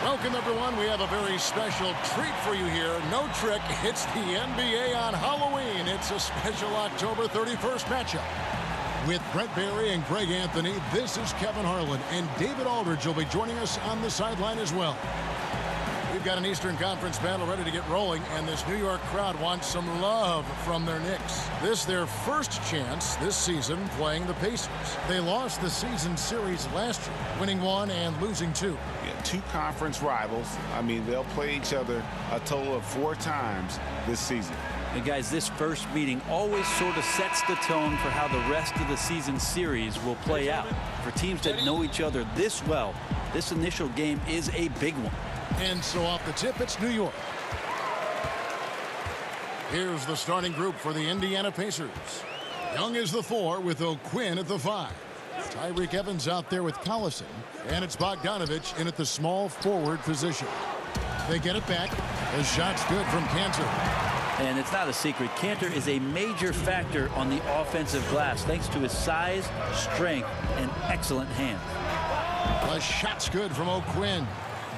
Welcome, everyone. We have a very special treat for you here. No trick, it's the NBA on Halloween. It's a special October 31st matchup. With Brent Barry and Greg Anthony, this is Kevin Harlan, and David Aldridge will be joining us on the sideline as well. We've got an Eastern Conference battle ready to get rolling, and this New York crowd wants some love from their Knicks. This their first chance this season playing the Pacers. They lost the season series last year, winning 1 and losing 2. Yeah, 2 conference rivals. I mean, they'll play each other a total of 4 times this season. And guys, this first meeting always sort of sets the tone for how the rest of the season series will play out. For teams that know each other this well, this initial game is a big one. And so off the tip, it's New York. Here's the starting group for the Indiana Pacers. Young is the 4 with O'Quinn at the 5. Tyreke Evans out there with Collison. And it's Bogdanovich in at the small forward position. They get it back. The shot's good from Cantor. And it's not a secret. Cantor is a major factor on the offensive glass thanks to his size, strength, and excellent hands. The shot's good from O'Quinn.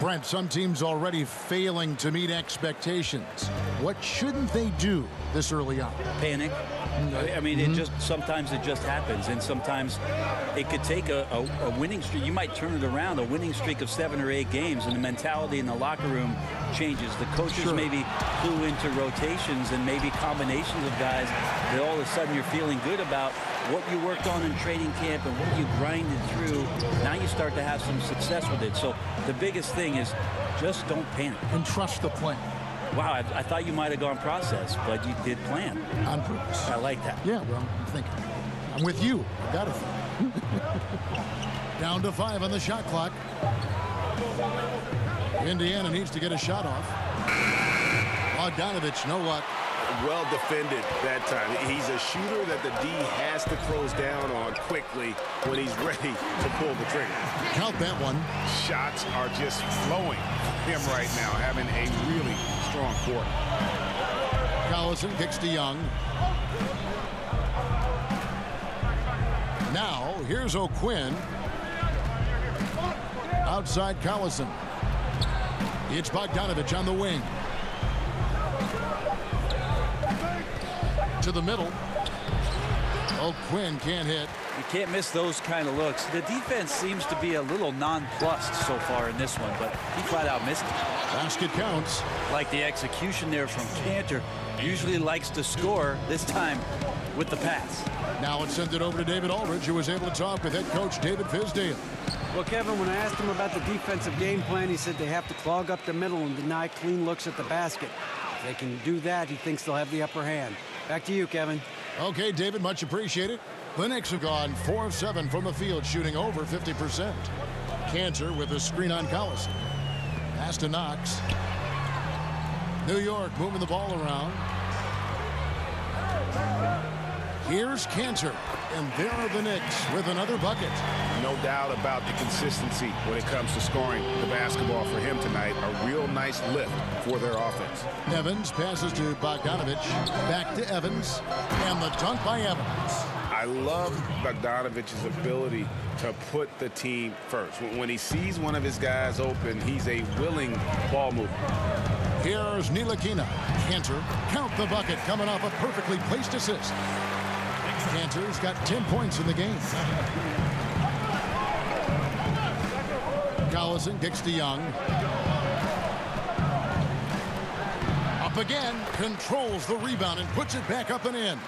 Brent, some teams already failing to meet expectations. What shouldn't they do this early on? Panic. I mean, sometimes it just happens, and sometimes it could take a winning streak. You might turn it around, a winning streak of 7 or 8 games, and the mentality in the locker room changes. The coaches maybe flew into rotations and maybe combinations of guys that all of a sudden you're feeling good about what you worked on in training camp and what you grinded through. Now you start to have some success with it. So the biggest thing is just don't panic. And trust the plan. Wow, I thought you might have gone process, but you did plan. On purpose. I like that. Yeah, well, I'm thinking. I'm with you. I got it. Down to 5 on the shot clock. Indiana needs to get a shot off. Bogdanovich, no luck. Well defended that time. He's a shooter that the D has to close down on quickly when he's ready to pull the trigger. Count that one. Shots are just flowing him right now, having a really strong court. Collison kicks to Young. Now, here's O'Quinn. Outside Collison. It's Bogdanovich on the wing. To the middle. O'Quinn can't hit. You can't miss those kind of looks. The defense seems to be a little nonplussed so far in this one, but he flat out missed it. Basket counts. Like the execution there from Cantor. Usually likes to score, this time with the pass. Now let's send it over to David Aldridge, who was able to talk with head coach David Fizdale. Well, Kevin, when I asked him about the defensive game plan, he said they have to clog up the middle and deny clean looks at the basket. If they can do that, he thinks they'll have the upper hand. Back to you, Kevin. Okay, David, much appreciated. The Knicks have gone 4 of 7 from the field, shooting over 50%. Cantor with a screen on Collison. Pass to Knox. New York moving the ball around. Here's Cantor, and there are the Knicks with another bucket. No doubt about the consistency when it comes to scoring the basketball for him tonight. A real nice lift for their offense. Evans passes to Bogdanovich. Back to Evans. And the dunk by Evans. I love Bogdanovich's ability to put the team first. When he sees one of his guys open, he's a willing ball mover. Here's Ntilikina. Cantor, count the bucket, coming off a perfectly placed assist. Cantor's got 10 points in the game. Collison kicks to Young. Up again, controls the rebound and puts it back up and in.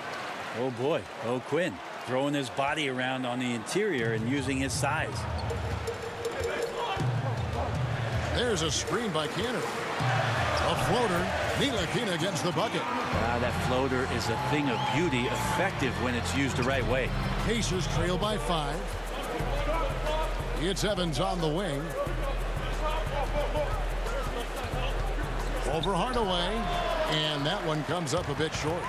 Oh boy, Quinn throwing his body around on the interior and using his size. There's a screen by Cantor. A floater. Ntilikina gets the bucket. That floater is a thing of beauty, effective when it's used the right way. Pacers trail by 5. It's Evans on the wing. Over Hardaway. And that one comes up a bit short.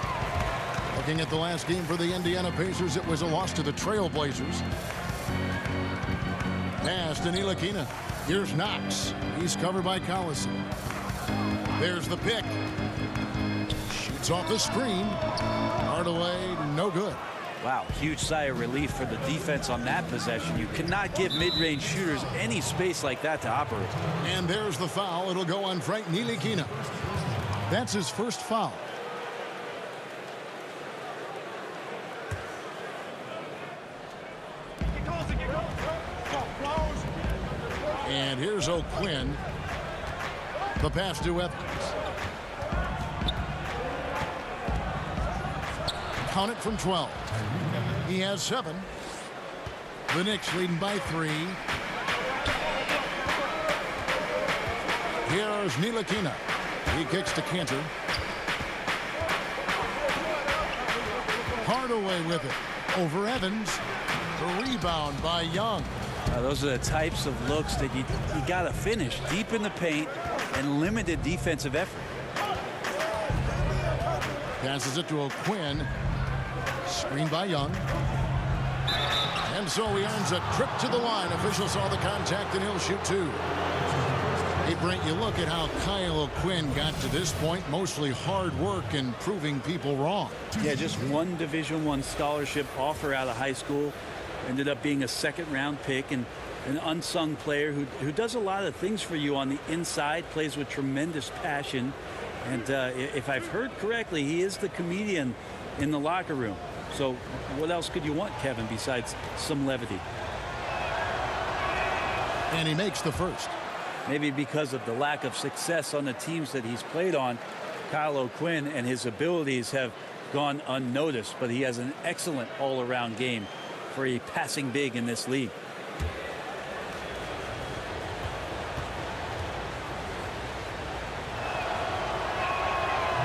Looking at the last game for the Indiana Pacers, it was a loss to the Trailblazers. Pass to Ntilikina. Here's Knox. He's covered by Collison. There's the pick. Shoots off the screen. Hardaway, no good. Wow, huge sigh of relief for the defense on that possession. You cannot give mid-range shooters any space like that to operate. And there's the foul. It'll go on Frank Ntilikina. That's his first foul. And here's O'Quinn. The pass to Evans. Count it from 12. He has 7. The Knicks leading by 3. Here's Ntilikina. He kicks to Cantor. Hardaway with it. Over Evans. The rebound by Young. Those are the types of looks that you got to finish deep in the paint and limited defensive effort. Passes it to O'Quinn. Screen by Young. And so he earns a trip to the line. Official saw the contact and he'll shoot 2. Hey, Brent, you look at how Kyle O'Quinn got to this point. Mostly hard work and proving people wrong. Yeah, just one Division I scholarship offer out of high school. Ended up being a second-round pick and an unsung player who does a lot of things for you on the inside, plays with tremendous passion. And if I've heard correctly, he is the comedian in the locker room. So what else could you want, Kevin, besides some levity? And he makes the first. Maybe because of the lack of success on the teams that he's played on, Kyle O'Quinn and his abilities have gone unnoticed, but he has an excellent all-around game for a passing big in this league.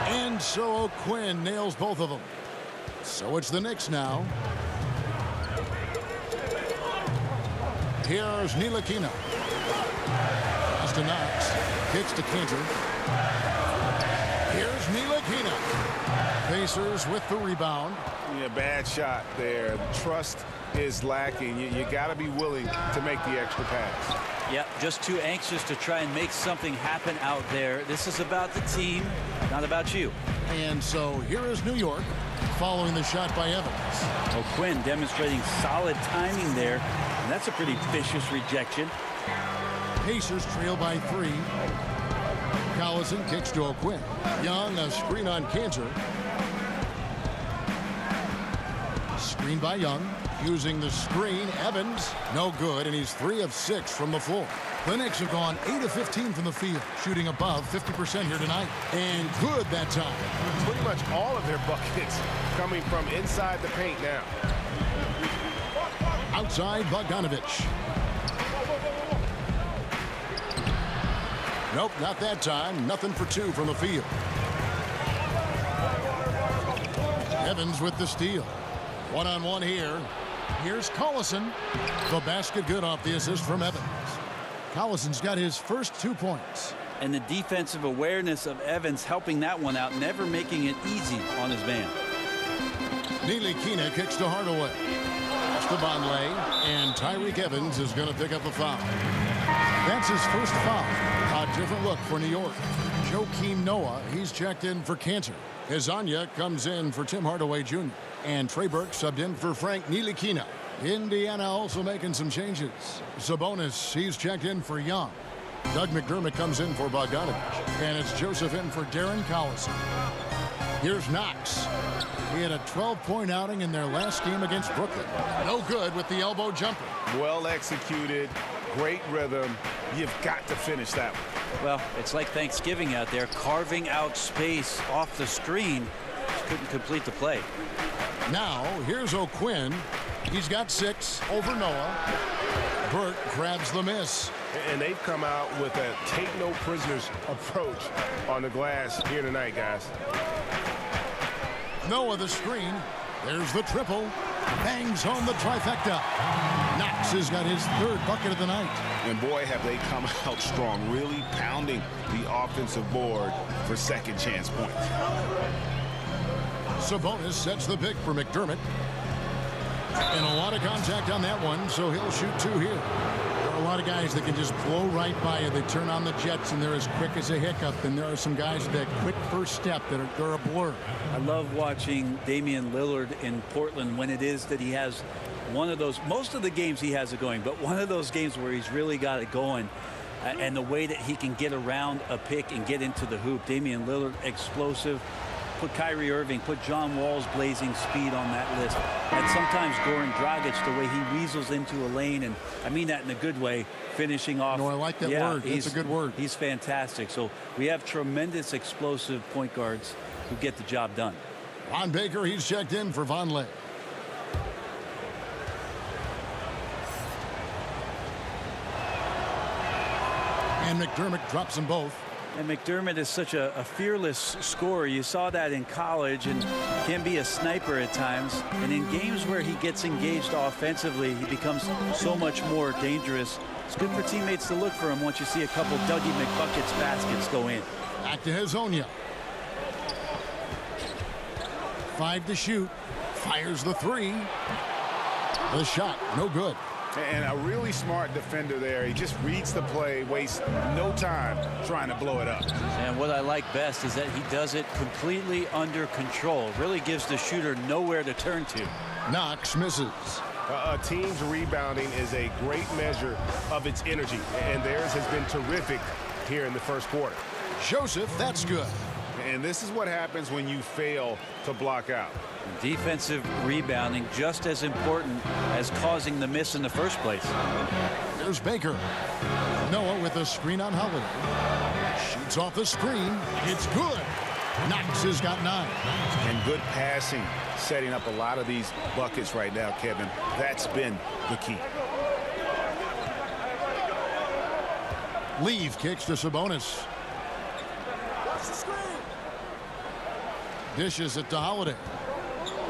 And so O'Quinn nails both of them. So it's the Knicks now. Here's Ntilikina. Pass to Knox. Kicks to Cantor. Here's Ntilikina. Pacers with the rebound. Yeah, bad shot there. Trust is lacking. You got to be willing to make the extra pass. Yeah, just too anxious to try and make something happen out there. This is about the team, not about you. And so here is New York following the shot by Evans. O'Quinn demonstrating solid timing there, and that's a pretty vicious rejection. Pacers trail by 3. Collison kicks to O'Quinn. Young, a screen on Cantor. Screen by Young. Using the screen, Evans, no good, and he's 3 of 6 from the floor. The Knicks have gone 8 of 15 from the field, shooting above 50% here tonight, and good that time. Pretty much all of their buckets coming from inside the paint now. Outside, Bogdanovich. Nope, not that time. Nothing for 2 from the field. Evans with the steal. One-on-one here. Here's Collison. The basket good off the assist from Evans. Collison's got his first 2 points. And the defensive awareness of Evans helping that one out, never making it easy on his man. Ntilikina kicks to Hardaway. It's to Vonleh, and Tyreke Evans is going to pick up a foul. That's his first foul. A different look for New York. Joakim Noah, he's checked in for Cantor. Hezonja comes in for Tim Hardaway Jr. And Trey Burke subbed in for Frank Ntilikina. Indiana also making some changes. Sabonis, he's checked in for Young. Doug McDermott comes in for Bogdanovich. And it's Joseph in for Darren Collison. Here's Knox. He had a 12-point outing in their last game against Brooklyn. No good with the elbow jumper. Well executed, great rhythm. You've got to finish that one. Well, it's like Thanksgiving out there, carving out space off the screen. Just couldn't complete the play. Now, here's O'Quinn. He's got 6 over Noah. Burke grabs the miss. And they've come out with a take-no-prisoners approach on the glass here tonight, guys. Noah the screen. There's the triple. Bangs home the trifecta. Knox has got his 3rd bucket of the night. And boy, have they come out strong, really pounding the offensive board for second chance points. Sabonis sets the pick for McDermott. And a lot of contact on that one, so he'll shoot 2 here. There are a lot of guys that can just blow right by you. They turn on the jets, and they're as quick as a hiccup. And there are some guys with that quick first step that are a blur. I love watching Damian Lillard in Portland when it is that he has one of those, most of the games he has it going, but one of those games where he's really got it going. And the way that he can get around a pick and get into the hoop. Damian Lillard, explosive. Put Kyrie Irving, put John Wall's blazing speed on that list. And sometimes Goran Dragic, the way he weasels into a lane, and I mean that in a good way, finishing off. No, I like that word. That's a good word. He's fantastic. So we have tremendous explosive point guards who get the job done. Ron Baker, he's checked in for Vonleh. And McDermott drops them both. And McDermott is such a fearless scorer. You saw that in college and can be a sniper at times. And in games where he gets engaged offensively, he becomes so much more dangerous. It's good for teammates to look for him once you see a couple Dougie McBuckets baskets go in. Back to Hezonja. 5 to shoot. Fires the 3. The shot, no good. And a really smart defender there. He just reads the play, wastes no time trying to blow it up. And what I like best is that he does it completely under control. Really gives the shooter nowhere to turn to. Knox misses. A team's rebounding is a great measure of its energy, and theirs has been terrific here in the first quarter. Joseph, that's good. And this is what happens when you fail to block out. Defensive rebounding just as important as causing the miss in the first place. There's Baker. Noah with a screen on Holiday. Shoots off the screen. It's good. Knox has got 9. And good passing, setting up a lot of these buckets right now, Kevin. That's been the key. Leave kicks to Sabonis. Dishes it to Holiday.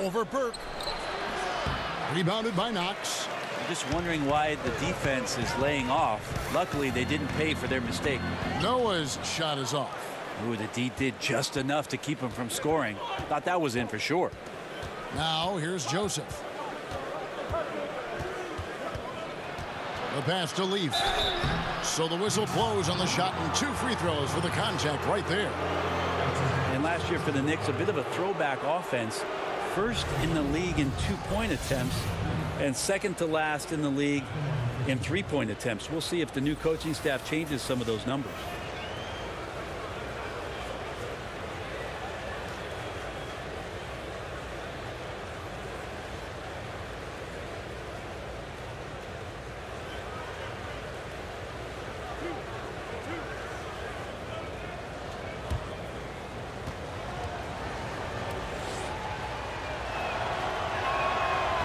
Over Burke. Rebounded by Knox. I'm just wondering why the defense is laying off. Luckily, they didn't pay for their mistake. Noah's shot is off. Ooh, the D did just enough to keep him from scoring. Thought that was in for sure. Now here's Joseph. The pass to Leaf. So the whistle blows on the shot and 2 free throws for the contact right there. And last year for the Knicks, a bit of a throwback offense. First in the league in 2-point attempts and second to last in the league in 3-point attempts. We'll see if the new coaching staff changes some of those numbers.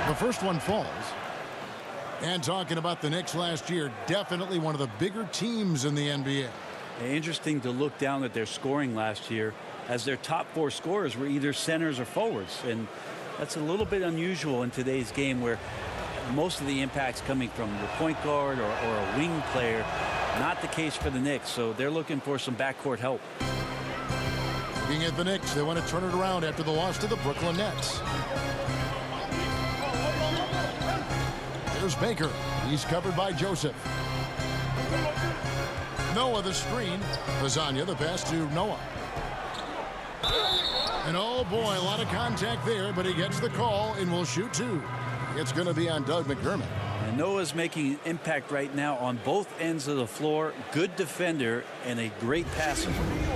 The first one falls. And talking about the Knicks last year, definitely one of the bigger teams in the NBA. Interesting to look down at their scoring last year, as their top 4 scorers were either centers or forwards. And that's a little bit unusual in today's game, where most of the impact's coming from the point guard or a wing player. Not the case for the Knicks, so they're looking for some backcourt help. Looking at the Knicks, they want to turn it around after the loss to the Brooklyn Nets. Here's Baker. He's covered by Joseph. Noah the screen. Lasagna the pass to Noah. And oh boy, a lot of contact there, but he gets the call and will shoot two. It's going to be on Doug McDermott. And Noah's making an impact right now on both ends of the floor. Good defender and a great passer.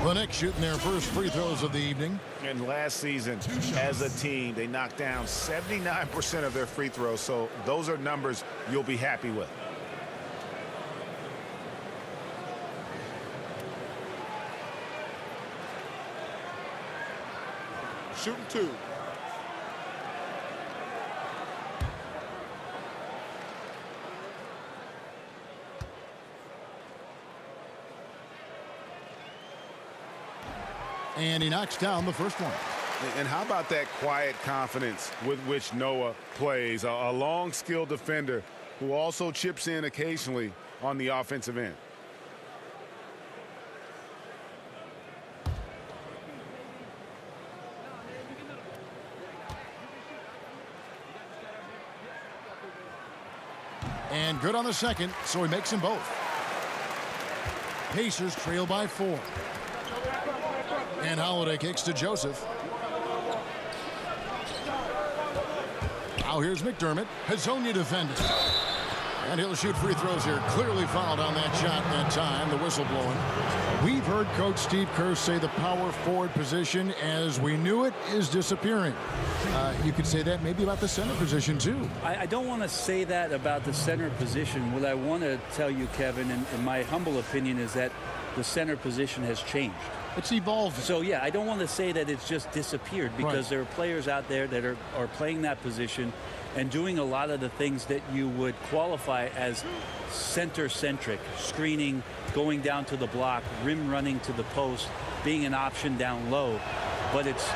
The Knicks shooting their first free throws of the evening. And last season, as a team, they knocked down 79% of their free throws. So those are numbers you'll be happy with. Shooting two. And he knocks down the first one. And how about that quiet confidence with which Noah plays? A long, skilled defender who also chips in occasionally on the offensive end. And good on the second, so he makes them both. Pacers trail by 4. And Holiday kicks to Joseph. Now here's McDermott. Hazonia defending. And he'll shoot free throws here. Clearly fouled on that shot that time. The whistle blowing. We've heard Coach Steve Kerr say the power forward position, as we knew it, is disappearing. You could say that maybe about the center position, too. I don't want to say that about the center position. What I want to tell you, Kevin, in my humble opinion, is that the center position has changed. It's evolved. So, yeah, I don't want to say that it's just disappeared, because there are players out there that are playing that position and doing a lot of the things that you would qualify as center-centric, screening, going down to the block, rim running to the post, being an option down low. But it's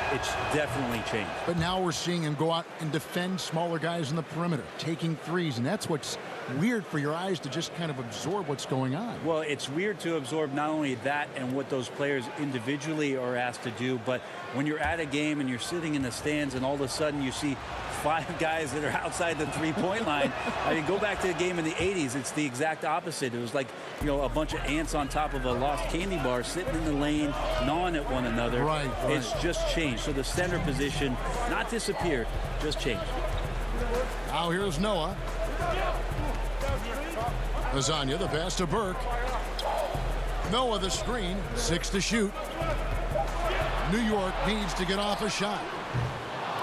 definitely changed. But now we're seeing him go out and defend smaller guys in the perimeter, taking threes, and that's what's weird for your eyes to just kind of absorb what's going on. Well, it's weird to absorb not only that and what those players individually are asked to do, but when you're at a game and you're sitting in the stands and all of a sudden you see 5 guys that are outside the three-point line. I mean, go back to the game in the 80s. It's the exact opposite. It was like, you know, a bunch of ants on top of a lost candy bar sitting in the lane, gnawing at one another. Right. It's just changed. So the center position, not disappeared, just changed. Now here's Noah. Lasagna, the pass to Burke. Noah the screen, 6 to shoot. New York needs to get off a shot.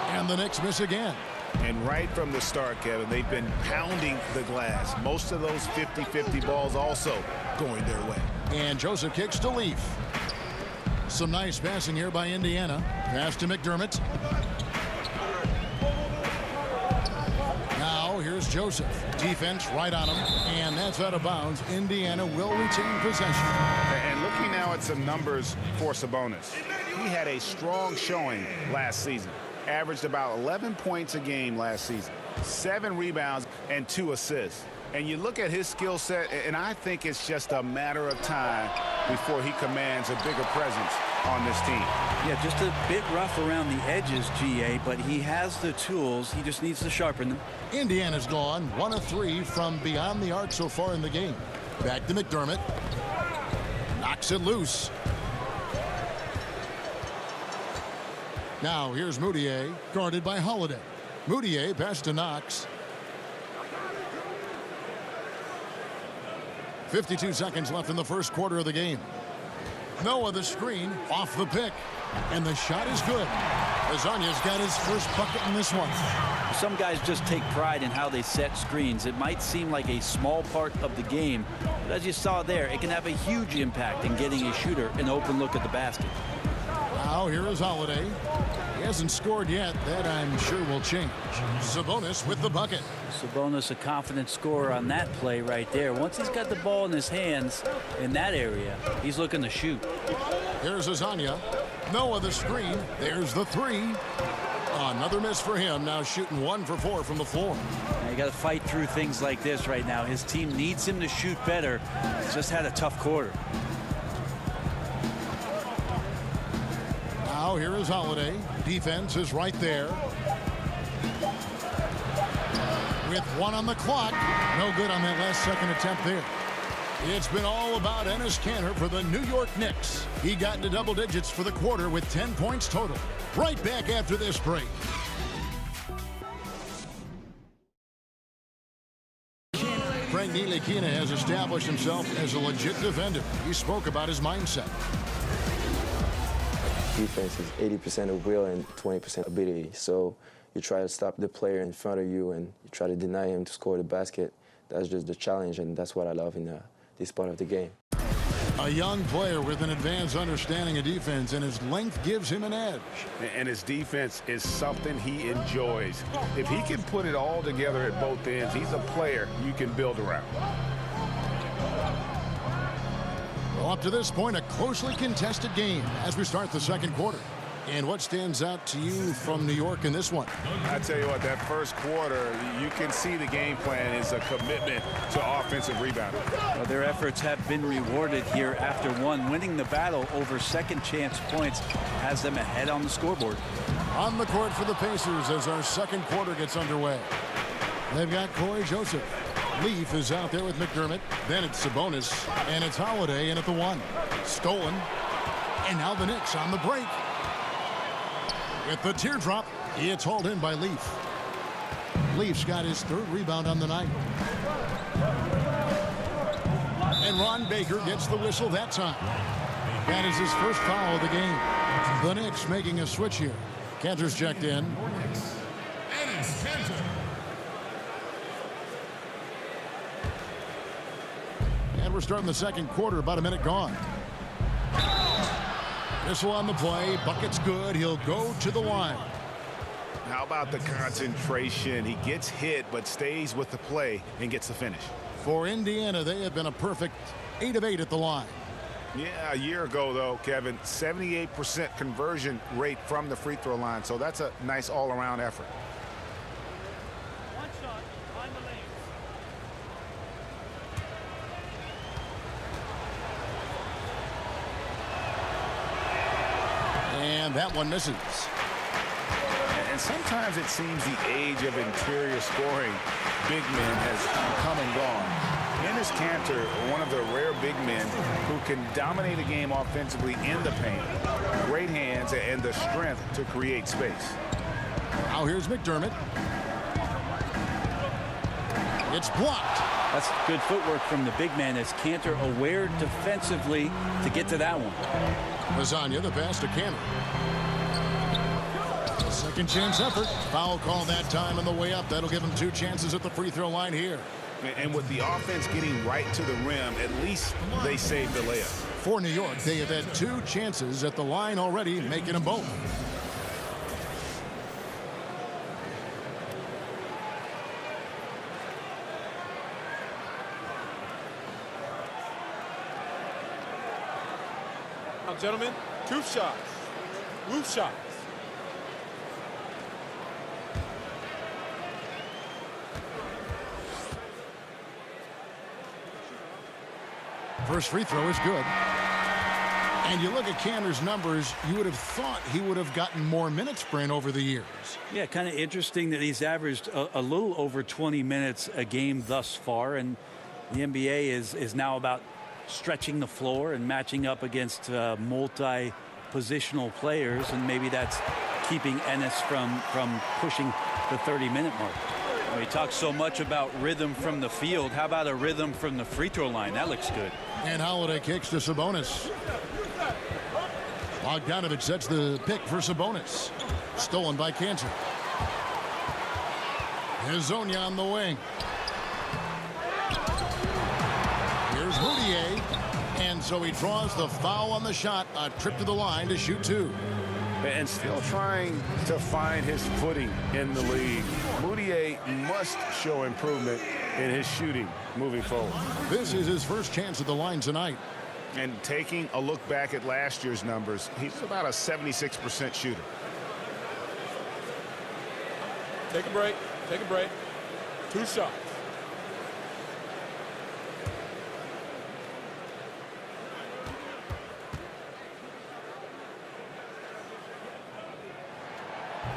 And the Knicks miss again. And right from the start, Kevin, they've been pounding the glass. Most of those 50-50 balls also going their way. And Joseph kicks to Leaf. Some nice passing here by Indiana. Pass to McDermott. Now here's Joseph. Defense right on him. And that's out of bounds. Indiana will retain possession. And looking now at some numbers for Sabonis. He had a strong showing last season. Averaged about 11 points a game last season, 7 rebounds and 2 assists. And you look at his skill set, and I think it's just a matter of time before he commands a bigger presence on this team. Yeah, just a bit rough around the edges, GA, but he has the tools. He just needs to sharpen them. Indiana's gone 1 of 3 from beyond the arc so far in the game. Back to McDermott. Knocks it loose. Now here's Moutier, guarded by Holiday. Moutier pass to Knox. 52 seconds left in the first quarter of the game. Noah the screen, off the pick. And the shot is good. Lasagna's got his first bucket in this one. Some guys just take pride in how they set screens. It might seem like a small part of the game, but as you saw there, it can have a huge impact in getting a shooter an open look at the basket. Now here is Holiday. He hasn't scored yet. That I'm sure will change. Sabonis with the bucket. Sabonis, a confident scorer on that play right there. Once he's got the ball in his hands in that area, he's looking to shoot. Here's Lasagna. Noah the screen. There's the 3. Another miss for him. Now shooting 1 for 4 from the floor. Now you got to fight through things like this right now. His team needs him to shoot better. He's just had a tough quarter. Now here is Holiday. Defense is right there. with 1 on the clock. No good on that last second attempt there. It's been all about Enes Kanter for the New York Knicks. He got into double digits for the quarter with 10 points total. Right back after this break. Frank Ntilikina has established himself as a legit defender. He spoke about his mindset. Defense is 80% of will and 20% ability. So you try to stop the player in front of you and you try to deny him to score the basket. That's just the challenge, and that's what I love in this part of the game. A young player with an advanced understanding of defense, and his length gives him an edge. And his defense is something he enjoys. If he can put it all together at both ends, he's a player you can build around. Well, up to this point, a closely contested game as we start the second quarter. And what stands out to you from New York in this one? I tell you what, that first quarter, you can see the game plan is a commitment to offensive rebounding. Well, their efforts have been rewarded here after one. Winning the battle over second chance points has them ahead on the scoreboard. On the court for the Pacers as our second quarter gets underway. They've got Corey Joseph. Leaf is out there with McDermott. Then it's Sabonis, and it's Holiday in at the 1. Stolen. And now the Knicks on the break. With the teardrop, it's hauled in by Leaf. Leaf's got his 3rd rebound on the night. And Ron Baker gets the whistle that time. That is his first foul of the game. The Knicks making a switch here. Kanter's checked in. And we're starting the second quarter, about a minute gone. Whistle on the play. Bucket's good. He'll go to the line. How about the concentration? He gets hit but stays with the play and gets the finish. For Indiana, they have been a perfect 8 of 8 at the line. Yeah, a year ago, though, Kevin, 78% conversion rate from the free throw line. So that's a nice all-around effort. One shot, find the lane. And that one misses. And sometimes it seems the age of interior scoring big men has come and gone. Enes Kanter, one of the rare big men who can dominate a game offensively in the paint. Great hands and the strength to create space. Now here's McDermott. It's blocked. That's good footwork from the big man as Kanter aware defensively to get to that one. Lasagna, the pass to Kanter. Second chance effort. Foul call that time on the way up. That'll give him 2 chances at the free throw line here. And with the offense getting right to the rim, at least they saved the layup. For New York, they have had 2 chances at the line already, making them both. Now, gentlemen, 2 shots. Roof shots. First free throw is good. And you look at Kanter's numbers, you would have thought he would have gotten more minutes Brent over the years. Yeah, kind of interesting that he's averaged a little over 20 minutes a game thus far, and the NBA is now about stretching the floor and matching up against multi-positional players, and maybe that's keeping Enes from pushing the 30-minute mark. We talk so much about rhythm from the field. How about a rhythm from the free throw line? That looks good. And Holiday kicks to Sabonis. Bogdanovich sets the pick for Sabonis. Stolen by Kanter. Hezonja on the wing. Here's Moutier. And so he draws the foul on the shot. A trip to the line to shoot 2. And still trying to find his footing in the league. Moutier must show improvement in his shooting moving forward. This is his first chance at the line tonight. And taking a look back at last year's numbers, he's about a 76% shooter. Take a break. Take a break. 2 shots.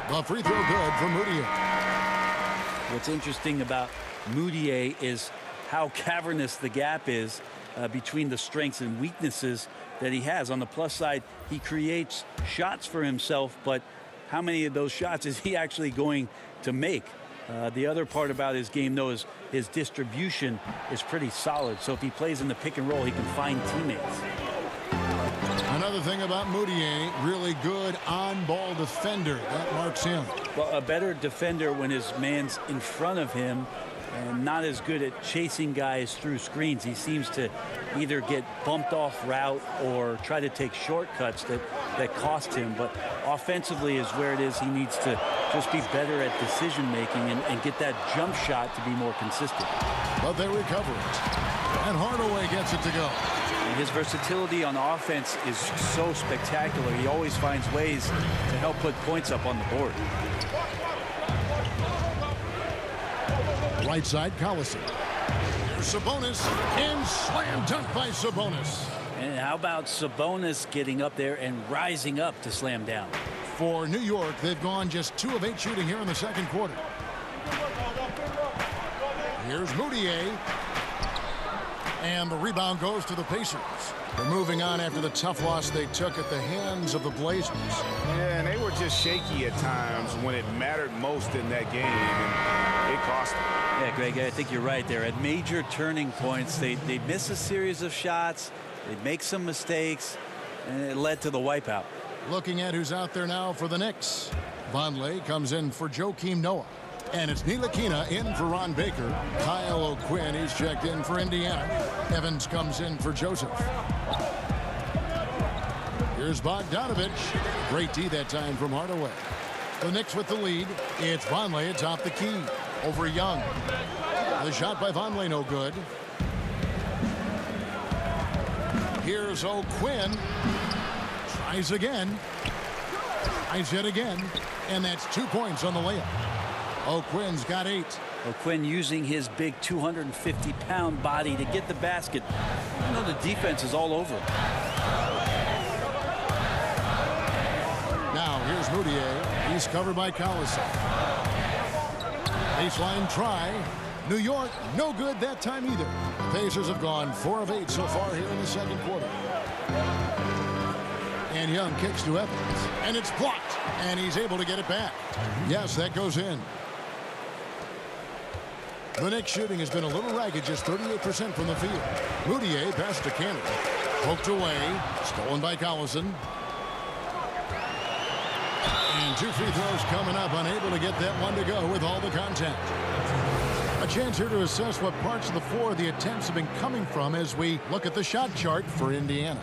The free throw good for Moutier. What's interesting about Moutier is how cavernous the gap is between the strengths and weaknesses that he has. On the plus side, he creates shots for himself, but how many of those shots is he actually going to make? The other part about his game, though, is his distribution is pretty solid. So if he plays in the pick and roll, he can find teammates. Another thing about Moutier, really good on-ball defender. That marks him. Well, a better defender when his man's in front of him, and not as good at chasing guys through screens. He seems to either get bumped off route or try to take shortcuts that cost him. But offensively is where it is he needs to just be better at decision making and get that jump shot to be more consistent. But they recover it. And Hardaway gets it to go. And his versatility on offense is so spectacular. He always finds ways to help put points up on the board. Right side, Collison. Here's Sabonis, and slam dunk by Sabonis. And how about Sabonis getting up there and rising up to slam down? For New York, they've gone just 2 of 8 shooting here in the second quarter. Here's Moutier. And the rebound goes to the Pacers. They're moving on after the tough loss they took at the hands of the Blazers. Yeah, and they were just shaky at times when it mattered most in that game, and it cost them. Yeah, Greg, I think you're right there. At major turning points, they'd miss a series of shots, they'd make some mistakes, and it led to the wipeout. Looking at who's out there now for the Knicks. Vonleh comes in for Joakim Noah. And it's Ntilikina in for Ron Baker. Kyle O'Quinn, he's checked in for Indiana. Evans comes in for Joseph. Here's Bogdanovich. Great D that time from Hardaway. The Knicks with the lead. It's Vonleh atop the key over Young. The shot by Vonleh no good. Here's O'Quinn. Tries again. Tries yet again. And that's 2 points on the layup. O'Quinn's got 8. O'Quinn using his big 250-pound body to get the basket. You know, the defense is all over him. Now here's Moutier. He's covered by Collison. Baseline try. New York, no good that time either. The Pacers have gone 4 of 8 so far here in the second quarter. And Young kicks to Evans. And it's blocked. And he's able to get it back. Yes, that goes in. The Knicks shooting has been a little ragged, just 38% from the field. Moutier passed to Cannon. Poked away. Stolen by Collison. And 2 free throws coming up. Unable to get that one to go with all the contact. A chance here to assess what parts of the floor the attempts have been coming from as we look at the shot chart for Indiana.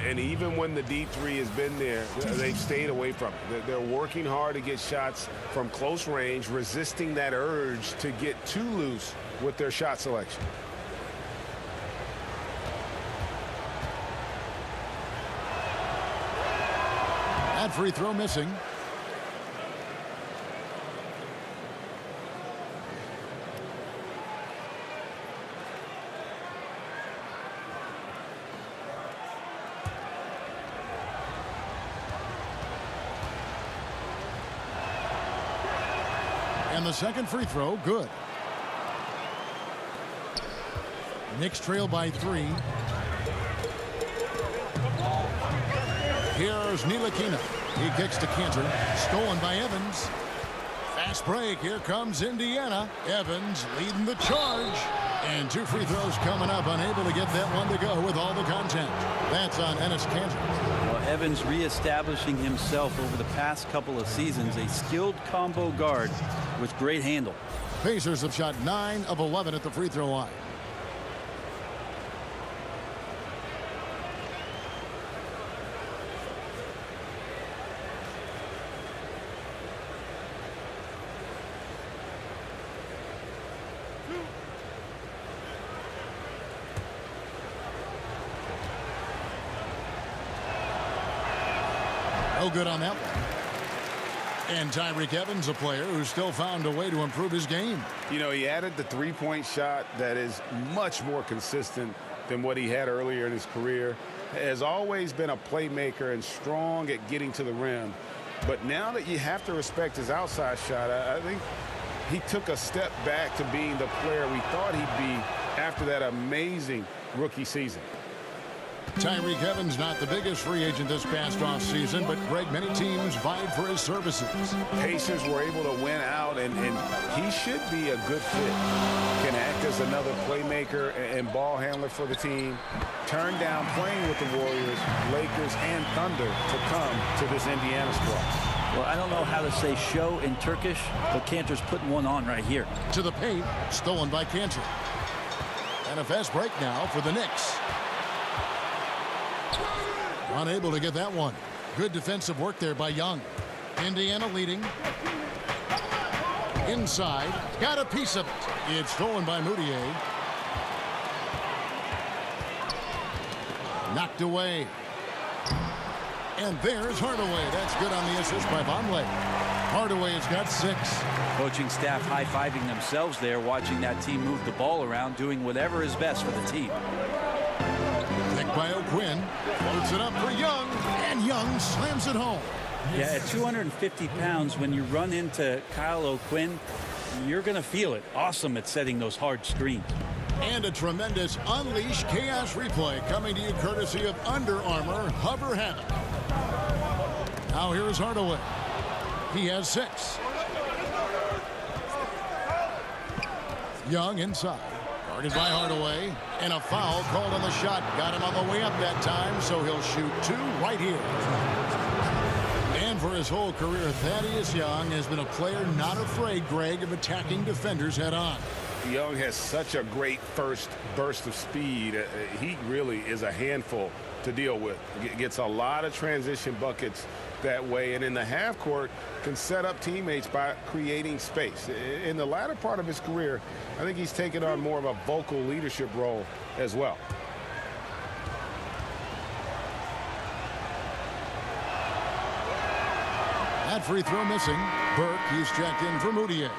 And even when the D3 has been there, they've stayed away from it. They're working hard to get shots from close range, resisting that urge to get too loose with their shot selection. That free throw missing. And the second free throw, good. Knicks trail by 3. Here's Ntilikina. He kicks to Cantor. Stolen by Evans. Fast break. Here comes Indiana. Evans leading the charge. And 2 free throws coming up. Unable to get that one to go with all the contact. That's on Enes Kanter. Well, Evans reestablishing himself over the past couple of seasons. A skilled combo guard with great handle. Pacers have shot 9 of 11 at the free throw line. No good on that one. And Tyreke Evans, a player who still found a way to improve his game. You know, he added the three-point shot that is much more consistent than what he had earlier in his career. Has always been a playmaker and strong at getting to the rim. But now that you have to respect his outside shot, I think he took a step back to being the player we thought he'd be after that amazing rookie season. Tyreke Evans not the biggest free agent this past offseason, but Greg, many teams vied for his services. Pacers were able to win out, and he should be a good fit. Can act as another playmaker and ball handler for the team. Turned down playing with the Warriors, Lakers, and Thunder to come to this Indiana squad. Well, I don't know how to say show in Turkish, but Cantor's putting one on right here. To the paint, stolen by Cantor. And a fast break now for the Knicks. Unable to get that one. Good defensive work there by Young. Indiana leading. Inside. Got a piece of it. It's stolen by Moutier. Knocked away. And there's Hardaway. That's good on the assist by Vonleh. Hardaway has got 6. Coaching staff high-fiving themselves there, watching that team move the ball around, doing whatever is best for the team. Picked by O'Quinn. Floats it up for Young. And Young slams it home. Yeah, at 250 pounds, when you run into Kyle O'Quinn, you're going to feel it. Awesome at setting those hard screens. And a tremendous Unleash Chaos replay coming to you courtesy of Under Armour Hover Havoc. Now here's Hardaway. He has 6. Young inside. Guarded by Hardaway. And a foul called on the shot. Got him on the way up that time, so he'll shoot 2 right here. And for his whole career, Thaddeus Young has been a player not afraid, Greg, of attacking defenders head on. Young has such a great first burst of speed. He really is a handful to deal with. Gets a lot of transition buckets that way, and in the half court can set up teammates by creating space. In the latter part of his career, I think he's taken on more of a vocal leadership role as well. That free throw missing. Burke, he's checked in for Moutier.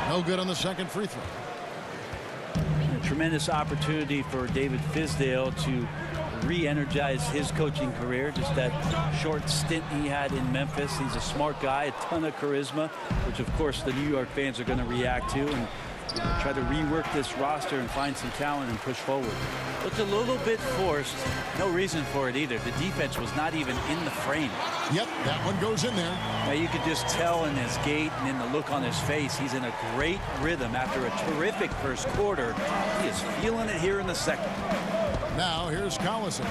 No good on the second free throw. A tremendous opportunity for David Fizdale to re-energize his coaching career. Just that short stint he had in Memphis. He's a smart guy, a ton of charisma, which of course the New York fans are going to react to, and try to rework this roster and find some talent and push forward. Looked a little bit forced. No reason for it either. The defense was not even in the frame. Yep, that one goes in there. Now you could just tell in his gait and in the look on his face, he's in a great rhythm after a terrific first quarter. He is feeling it here in the second. Now here's Collison.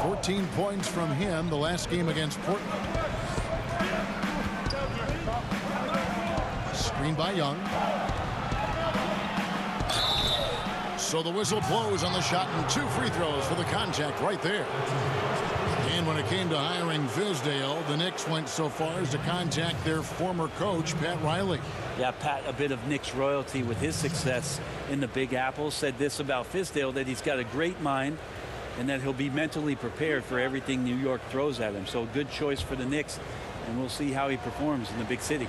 14 points from him the last game against Portland. Screen by Young. So the whistle blows on the shot and 2 free throws for the contact right there. And when it came to hiring Fizdale, the Knicks went so far as to contact their former coach, Pat Riley. Yeah, Pat, a bit of Knicks royalty with his success in the Big Apple, said this about Fizdale, that he's got a great mind and that he'll be mentally prepared for everything New York throws at him. So a good choice for the Knicks, and we'll see how he performs in the big city.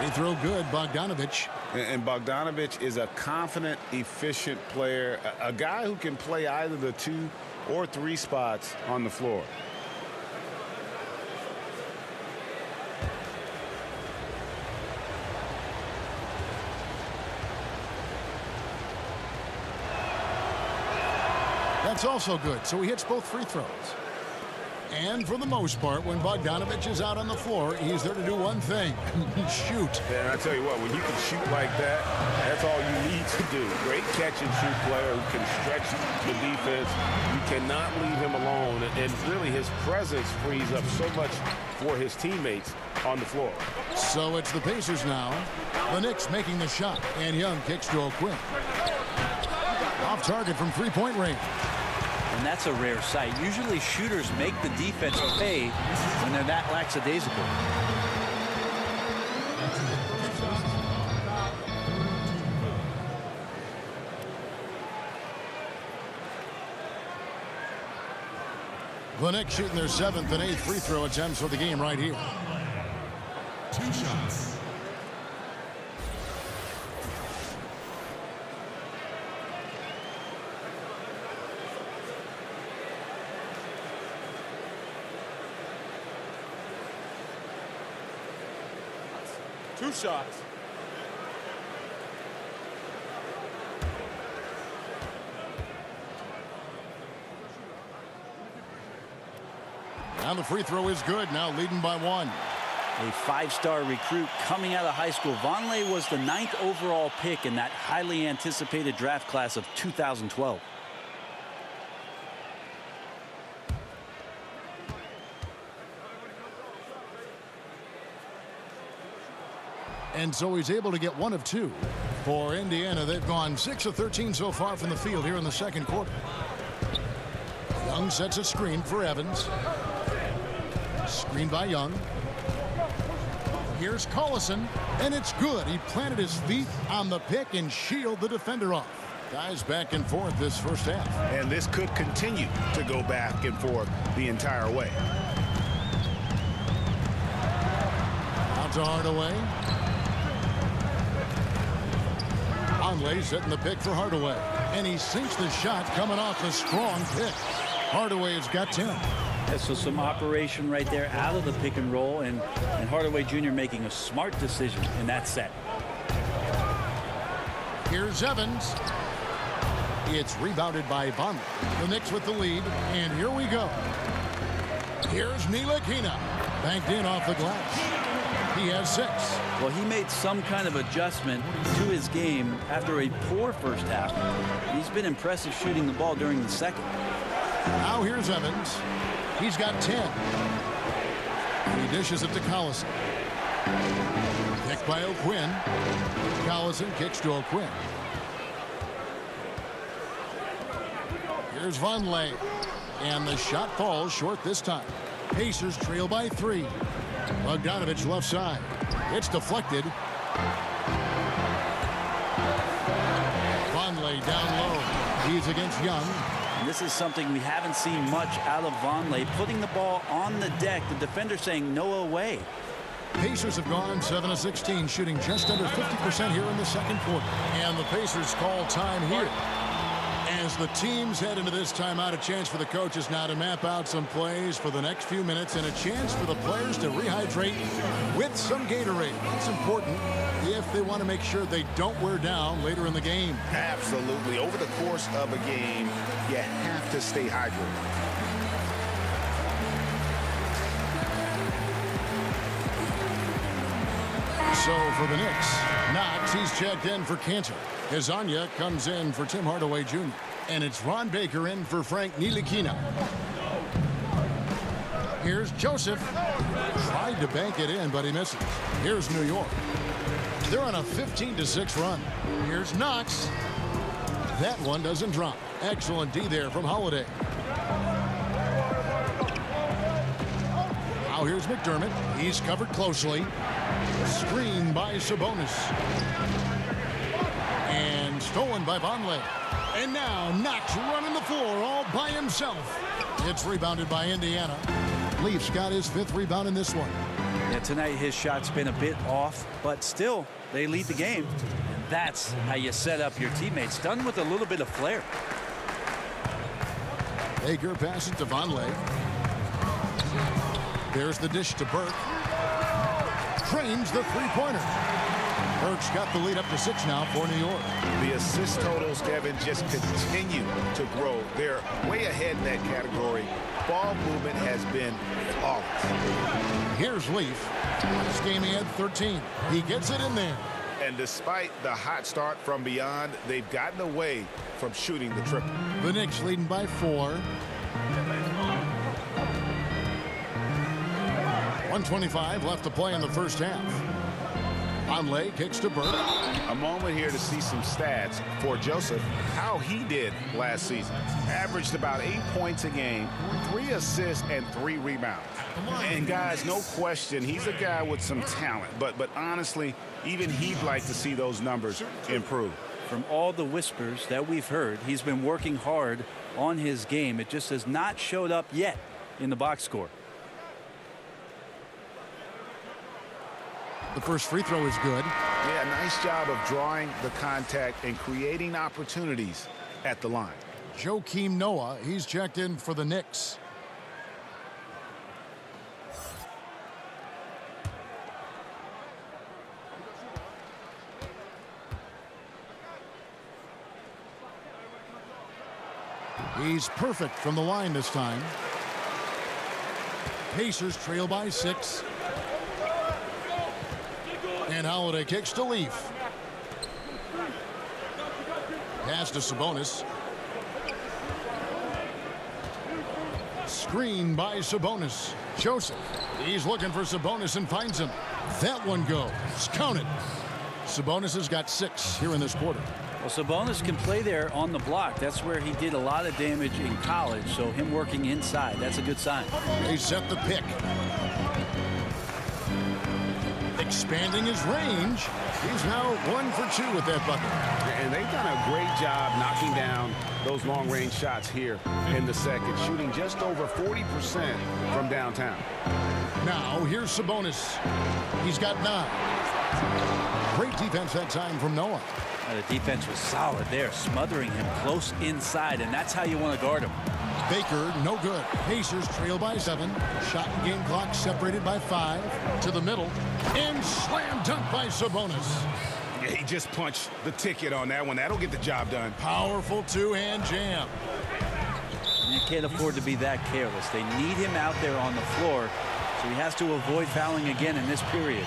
They throw good, Bogdanovich. And Bogdanovich is a confident, efficient player, a guy who can play either the 2 or 3 spots on the floor. That's also good, so he hits both free throws. And for the most part, when Bogdanovich is out on the floor, he's there to do one thing, shoot. And I tell you what, when you can shoot like that, that's all you need to do. Great catch-and-shoot player who can stretch the defense. You cannot leave him alone, and really his presence frees up so much for his teammates on the floor. So it's the Pacers now. The Knicks making the shot, and Young kicks to O'Quinn. Off target from three-point range. And that's a rare sight. Usually shooters make the defense pay when they're that lackadaisical. The Knicks shooting their 7th and 8th free throw attempts for the game right here. 2 shots. Two shots. And the free throw is good, now leading by 1. A 5-star recruit coming out of high school. Vonleh was the 9th overall pick in that highly anticipated draft class of 2012. And so he's able to get 1 of 2. For Indiana, they've gone 6 of 13 so far from the field here in the second quarter. Young sets a screen for Evans. Screen by Young. Here's Collison, and it's good. He planted his feet on the pick and shielded the defender off. Guys back and forth this first half. And this could continue to go back and forth the entire way. Out to Hardaway. Vonleh setting the pick for Hardaway. And he sinks the shot coming off a strong pick. Hardaway has got 10. Yeah, so some operation right there out of the pick and roll, and Hardaway Jr. making a smart decision in that set. Here's Evans. It's rebounded by Vonleh. The Knicks with the lead, and here we go. Here's Ntilikina. Banked in off the glass. He has 6. Well, he made some kind of adjustment to his game after a poor first half. He's been impressive shooting the ball during the second. Now here's Evans. He's got 10. He dishes it to Collison. Picked by O'Quinn. Collison kicks to O'Quinn. Here's Vonleh. And the shot falls short this time. Pacers trail by 3. Bogdanovich left side. It's deflected. Vonleh down low. He's against Young. And this is something we haven't seen much out of Vonleh, putting the ball on the deck. The defender saying no away. Pacers have gone 7 of 16, shooting just under 50% here in the second quarter. And the Pacers call time here. As the teams head into this timeout, a chance for the coaches now to map out some plays for the next few minutes and a chance for the players to rehydrate with some Gatorade. It's important if they want to make sure they don't wear down later in the game. Absolutely. Over the course of a game, you have to stay hydrated. So for the Knicks, Knox, he's checked in for Cantor. Hezonja comes in for Tim Hardaway Jr. And it's Ron Baker in for Frank Ntilikina. Here's Joseph. Tried to bank it in, but he misses. Here's New York. They're on a 15-6 run. Here's Knox. That one doesn't drop. Excellent D there from Holiday. Now here's McDermott. He's covered closely. Screen by Sabonis. And stolen by Vonleh. And now Knox running the floor all by himself. It's rebounded by Indiana. Leafs got his 5th rebound in this one. Yeah, tonight his shot's been a bit off, but still they lead the game. And that's how you set up your teammates. Done with a little bit of flair. Baker passes to Vonleh. There's the dish to Burke. Trains the three-pointer. Burke's got the lead up to 6 now for New York. The assist totals, Kevin, just continue to grow. They're way ahead in that category. Ball movement has been flawless. Here's Leaf. This game he had 13. He gets it in there. And despite the hot start from beyond, they've gotten away from shooting the triple. The Knicks leading by 4. 1:25 left to play in the first half. Vonleh kicks to Burke. A moment here to see some stats for Joseph, how he did last season. Averaged about 8 points a game, 3 assists, and 3 rebounds. And guys, no question, he's a guy with some talent. But honestly, even he'd like to see those numbers improve. From all the whispers that we've heard, he's been working hard on his game. It just has not showed up yet in the box score. The first free throw is good. Yeah, nice job of drawing the contact and creating opportunities at the line. Joakim Noah, he's checked in for the Knicks. He's perfect from the line this time. Pacers trail by 6. And Holiday kicks to Leaf. Pass to Sabonis. Screen by Sabonis. Joseph. He's looking for Sabonis and finds him. That one goes. Counted. Sabonis has got 6 here in this quarter. Well, Sabonis can play there on the block. That's where he did a lot of damage in college. So him working inside, that's a good sign. They set the pick. Expanding his range. He's now 1 for 2 with that bucket. And they've done a great job knocking down those long-range shots here in the second, shooting just over 40% from downtown. Now, here's Sabonis. He's got 9. Great defense that time from Noah. The defense was solid there, smothering him close inside, and that's how you want to guard him. Baker, no good. Pacers trail by 7. Shot and game clock separated by 5. To the middle. And slam dunk by Sabonis. Yeah, he just punched the ticket on that one. That'll get the job done. Powerful two-hand jam. You can't afford to be that careless. They need him out there on the floor, so he has to avoid fouling again in this period.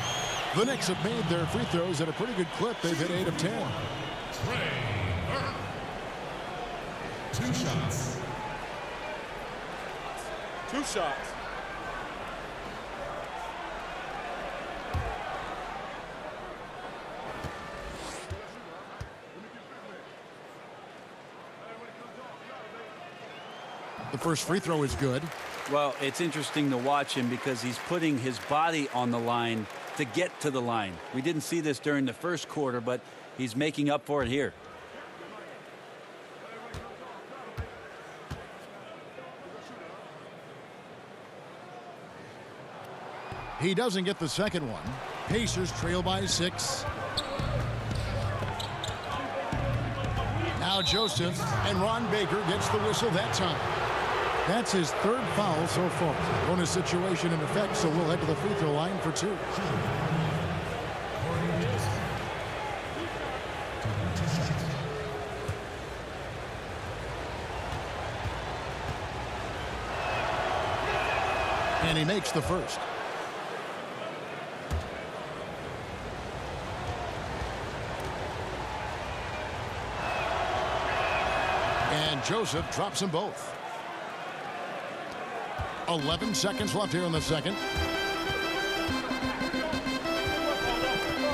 The Knicks have made their free throws at a pretty good clip. They've hit 8 of 10. 2 shots. 2 shots. The first free throw is good. Well, it's interesting to watch him because he's putting his body on the line to get to the line. We didn't see this during the first quarter, but he's making up for it here. He doesn't get the second one. Pacers trail by 6. Now Joseph, and Ron Baker gets the whistle that time. That's his 3rd foul so far. Bonus situation in effect, so we'll head to the free throw line for 2. And he makes the first. And Joseph drops them both. 11 seconds left here in the second.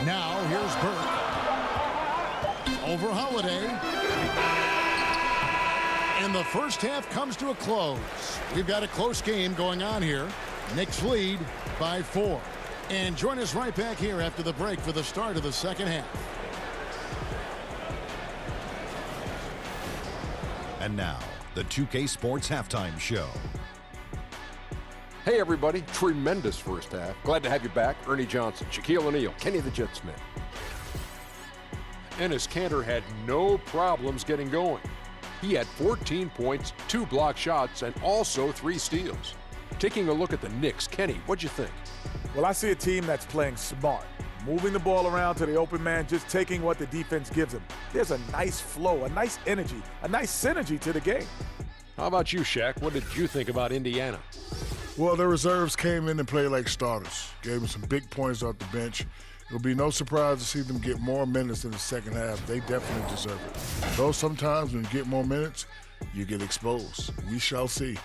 Now here's Burke. Over Holiday. And the first half comes to a close. We've got a close game going on here. Knicks lead by 4. And join us right back here after the break for the start of the second half. And now, the 2K Sports Halftime Show. Hey everybody, tremendous first half. Glad to have you back. Ernie Johnson, Shaquille O'Neal, Kenny the Jet Smith. Enes Kanter had no problems getting going. He had 14 points, 2 block shots, and also 3 steals. Taking a look at the Knicks, Kenny, what'd you think? Well, I see a team that's playing smart, moving the ball around to the open man, just taking what the defense gives them. There's a nice flow, a nice energy, a nice synergy to the game. How about you, Shaq? What did you think about Indiana? Well, the reserves came in and played like starters. Gave them some big points off the bench. It'll be no surprise to see them get more minutes in the second half. They definitely deserve it. Though sometimes when you get more minutes, you get exposed. We shall see.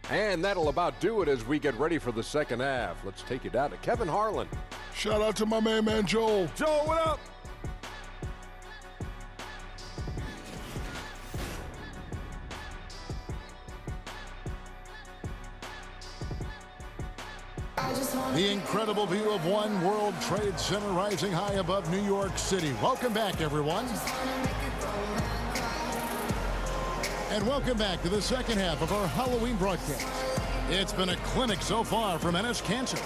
And that'll about do it as we get ready for the second half. Let's take you down to Kevin Harlan. Shout out to my man Joel. Joel, what up? The incredible view of One World Trade Center rising high above New York City. Welcome back, everyone. And welcome back to the second half of our Halloween broadcast. It's been a clinic so far from Enes Kanter.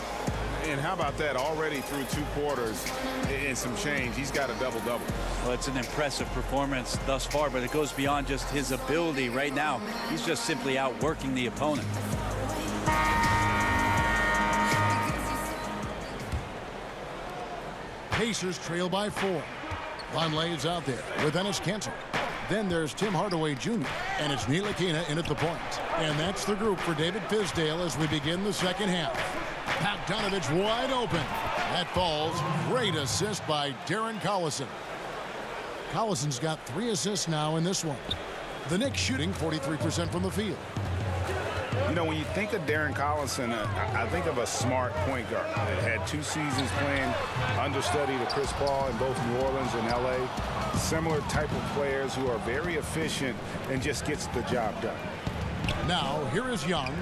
And how about that? Already through 2 quarters and some change. He's got a double-double. Well, it's an impressive performance thus far, but it goes beyond just his ability. Right now, he's just simply outworking the opponent. Pacers trail by 4. Vonleh is out there with Enes Kanter. Then there's Tim Hardaway Jr. and it's Ntilikina in at the point. And that's the group for David Fizdale as we begin the second half. Bogdanovich wide open. That falls. Great assist by Darren Collison. Collison's got 3 assists now in this one. The Knicks shooting 43% from the field. You know, when you think of Darren Collison, I think of a smart point guard. Had 2 seasons playing understudy to Chris Paul in both New Orleans and L.A. Similar type of players who are very efficient and just gets the job done. Now, here is Young.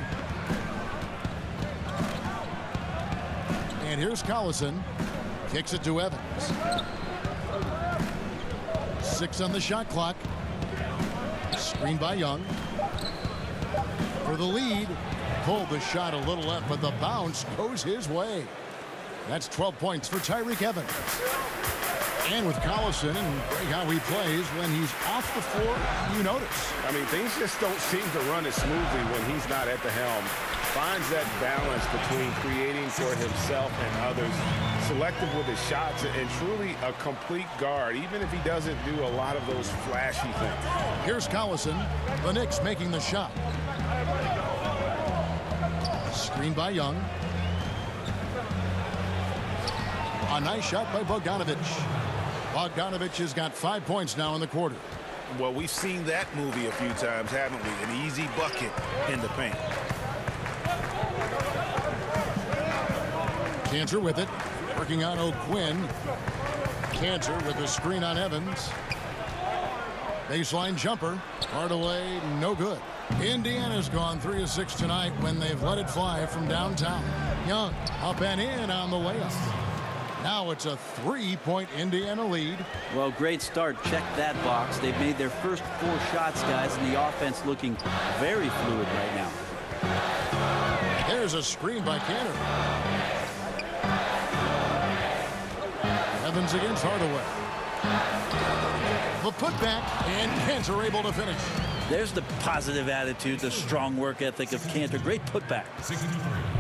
And here's Collison. Kicks it to Evans. 6 on the shot clock. Screen by Young. For the lead. Pulled the shot a little left, but the bounce goes his way. That's 12 points for Tyreke Evans. And with Collison and how he plays, when he's off the floor, you notice. I mean, things just don't seem to run as smoothly when he's not at the helm. Finds that balance between creating for himself and others. Selective with his shots and truly a complete guard, even if he doesn't do a lot of those flashy things. Here's Collison. The Knicks making the shot. Screen by Young. A nice shot by Bogdanovich. Bogdanovich has got 5 points now in the quarter. Well, we've seen that movie a few times, haven't we? An easy bucket in the paint. Kanter with it. Working on O'Quinn. Kanter with the screen on Evans. Baseline jumper. Hardaway, no good. Indiana's gone 3 of 6 tonight when they've let it fly from downtown. Young up and in on the layup. Now it's a 3-point Indiana lead. Well, great start. Check that box. They've made their first 4 shots, guys, and the offense looking very fluid right now. There's a screen by Kanter. Evans against Hardaway. The putback, and Kanter able to finish. There's the positive attitude, the strong work ethic of Kanter. Great putback.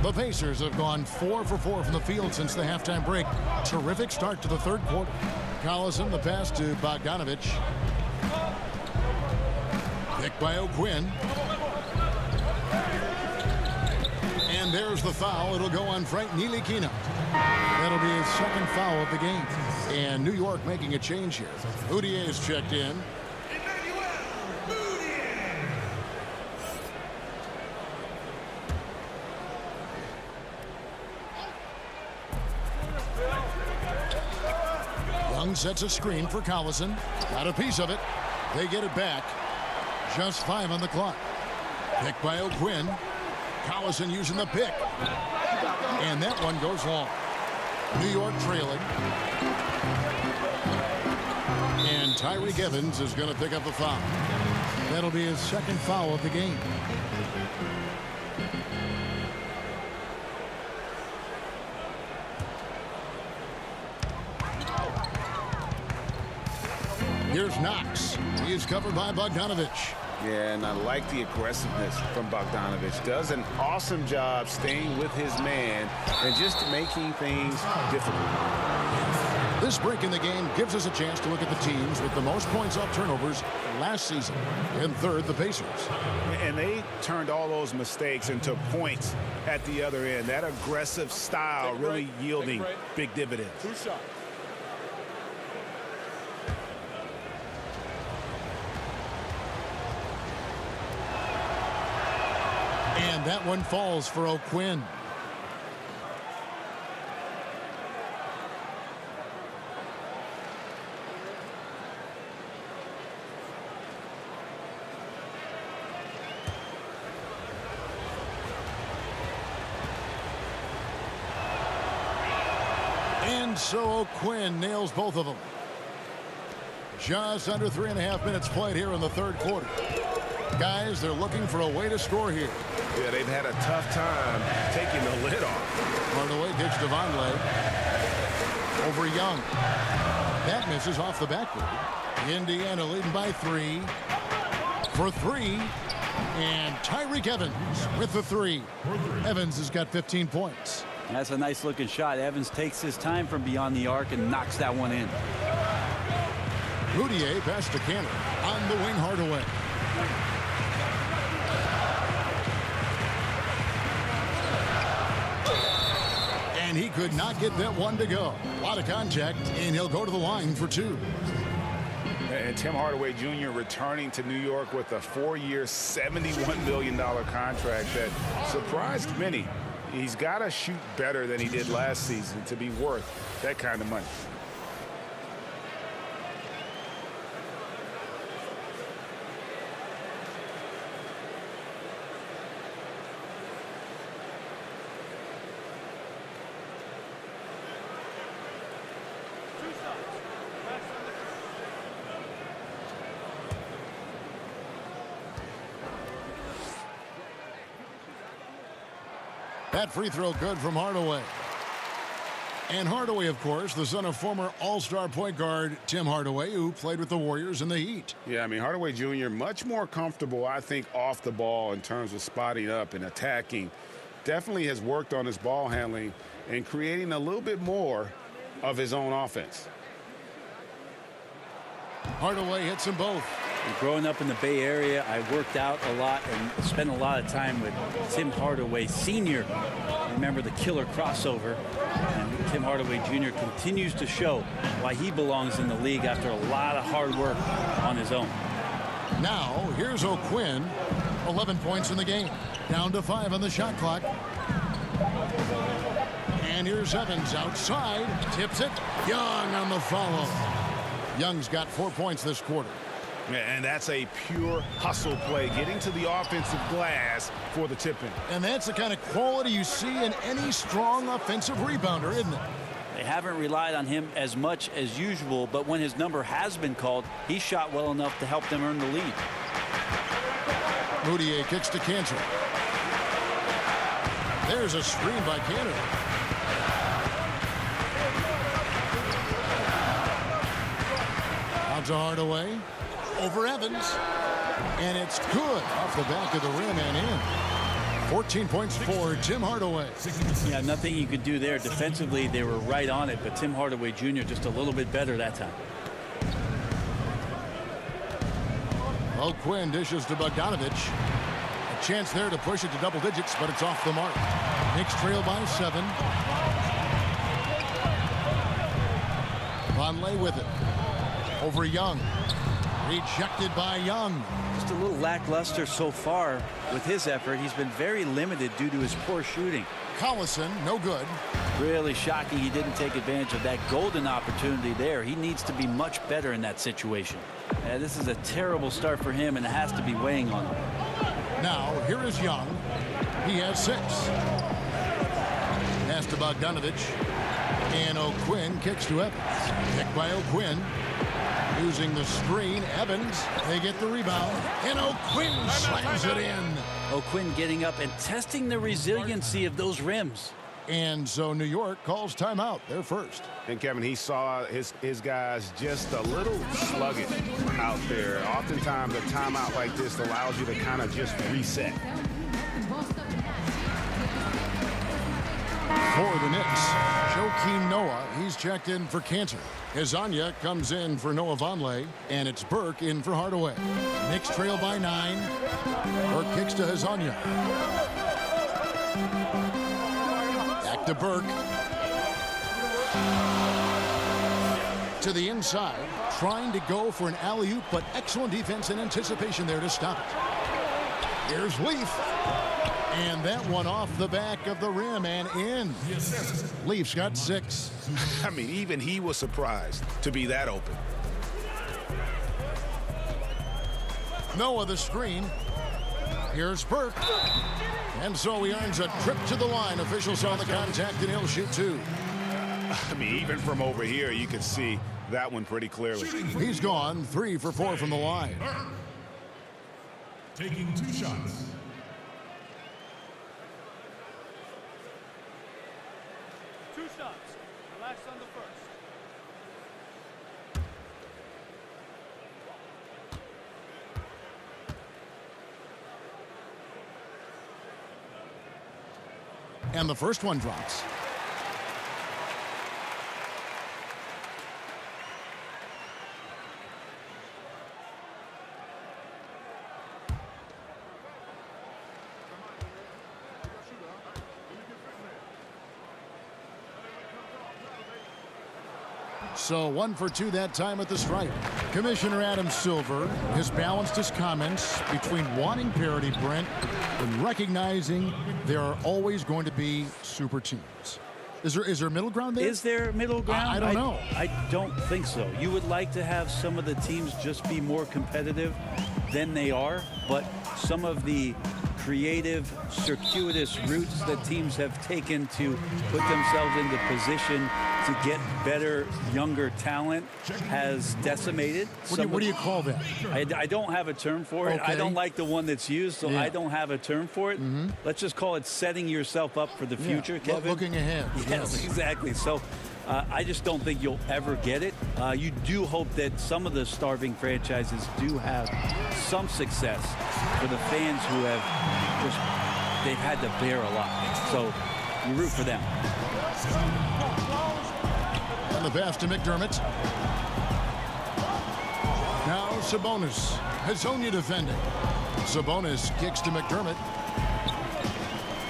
The Pacers have gone 4 for 4 from the field since the halftime break. Terrific start to the third quarter. Collison, the pass to Bogdanovich. Picked by O'Quinn. And there's the foul. It'll go on Frank Ntilikina. That'll be his second foul of the game. And New York making a change here. Udier is checked in. Young sets a screen for Collison. Got a piece of it. They get it back. Just 5 on the clock. Picked by O'Quinn. Collison using the pick. And that one goes long. New York trailing. And Tyreke Evans is going to pick up a foul. That'll be his second foul of the game. Here's Knox. He is covered by Bogdanovich. Yeah, and I like the aggressiveness from Bogdanovich. Does an awesome job staying with his man and just making things difficult. This break in the game gives us a chance to look at the teams with the most points off turnovers last season. In third, the Pacers. And they turned all those mistakes into points at the other end. That aggressive style really yielding big dividends. 2 shots. And that one falls for O'Quinn. And so O'Quinn nails both of them. Just under 3.5 minutes played here in the third quarter. Guys, they're looking for a way to score here. Yeah, they've had a tough time taking the lid off. Hardaway kicks to Vonleh. Over Young. That misses off the backboard. Indiana leading by 3. For 3. And Tyreke Evans with the 3. Evans has got 15 points. That's a nice looking shot. Evans takes his time from beyond the arc and knocks that one in. Routier pass to Canner. On the wing, Hardaway. And he could not get that one to go. A lot of contact, and he'll go to the line for 2. And Tim Hardaway Jr. returning to New York with a 4-year, $71 million contract that surprised many. He's got to shoot better than he did last season to be worth that kind of money. That free throw good from Hardaway. And Hardaway, of course, the son of former all-star point guard Tim Hardaway, who played with the Warriors in the Heat. Yeah, I mean, Hardaway Jr. much more comfortable, I think, off the ball in terms of spotting up and attacking. Definitely has worked on his ball handling and creating a little bit more of his own offense. Hardaway hits them both. And growing up in the Bay Area, I worked out a lot and spent a lot of time with Tim Hardaway Sr. Remember the killer crossover. And Tim Hardaway Jr. continues to show why he belongs in the league after a lot of hard work on his own. Now, here's O'Quinn. 11 points in the game. Down to 5 on the shot clock. And here's Evans outside. Tips it. Young on the follow. Young's got 4 points this quarter. And that's a pure hustle play, getting to the offensive glass for the tip-in. And that's the kind of quality you see in any strong offensive rebounder, isn't it? They haven't relied on him as much as usual, but when his number has been called, he shot well enough to help them earn the lead. Routier kicks to Cantor. There's a screen by Cantor. Out to Hardaway. Over Evans. And it's good off the back of the rim and in. 14 points for Tim Hardaway. Yeah, nothing you could do there. Defensively, they were right on it, but Tim Hardaway Jr. just a little bit better that time. O'Quinn dishes to Bogdanovich. A chance there to push it to double digits, but it's off the mark. Knicks trail by 7. Vonleh with it. Over Young. Rejected by Young. Just a little lackluster so far with his effort. He's been very limited due to his poor shooting. Collison, no good. Really shocking he didn't take advantage of that golden opportunity there. He needs to be much better in that situation. This is a terrible start for him, and it has to be weighing on him. Now, here is Young. He has 6. Pass to Bogdanovich. And O'Quinn kicks to Evans. Kick by O'Quinn. Using the screen, Evans, they get the rebound, and O'Quinn slams it in. O'Quinn getting up and testing the resiliency of those rims. And so New York calls timeout. They're first. And Kevin, he saw his guys just a little sluggish out there. Oftentimes a timeout like this allows you to kind of just reset. For the Knicks, Joakim Noah, he's checked in for Cantor. Hezonja comes in for Noah Vonleh, and it's Burke in for Hardaway. Knicks trail by 9. Burke kicks to Hezonja. Back to Burke. To the inside, trying to go for an alley-oop, but excellent defense and anticipation there to stop it. Here's Leaf. And that one off the back of the rim and in. Leaf's got 6. I mean, even he was surprised to be that open. Noah the screen. Here's Burke. And so he earns a trip to the line. Officials saw the contact, and he'll shoot 2. I mean, even from over here, you can see that one pretty clearly. He's gone 3 for 4 from the line. Taking 2 shots. Relax on the first. And the first one drops. So 1 for 2 that time at the stripe. Commissioner Adam Silver has balanced his comments between wanting parity, Brent, and recognizing there are always going to be super teams. Is there middle ground there? Is there middle ground? I don't know. I don't think so. You would like to have some of the teams just be more competitive than they are, but some of the creative, circuitous routes that teams have taken to put themselves into position to get better, younger talent has decimated. What do you call that? I don't have a term for it. Okay. I don't like the one that's used, so Yeah. I don't have a term for it. Let's just call it setting yourself up for the future, Kevin. Looking ahead. Yes, exactly. So I just don't think you'll ever get it. You do hope that some of the starving franchises do have some success for the fans who have they've had to bear a lot. So you root for them. And the pass to McDermott. Now Sabonis. Hazonia defending. Sabonis kicks to McDermott.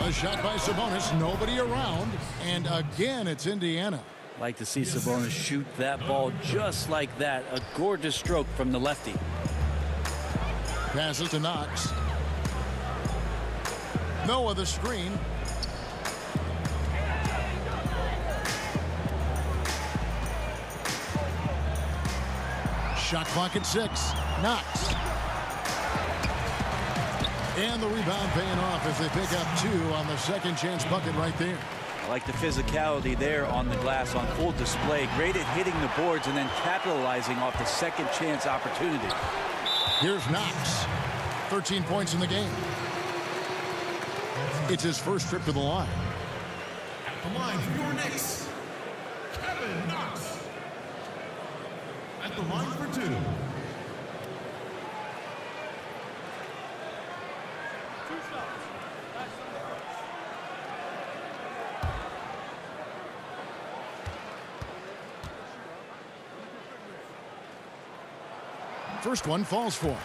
A shot by Sabonis. Nobody around. And again, it's Indiana. Like to see Sabonis shoot that ball just like that. A gorgeous stroke from the lefty. Passes to Knox. Noah the screen. Shot clock at 6. Knox. And the rebound paying off as they pick up 2 on the second chance bucket right there. I like the physicality there on the glass on full display. Great at hitting the boards and then capitalizing off the second chance opportunity. Here's Knox. 13 points in the game. It's his first trip to the line. At the line for your Knicks, Kevin Knox. At the line for 2. First one falls for him.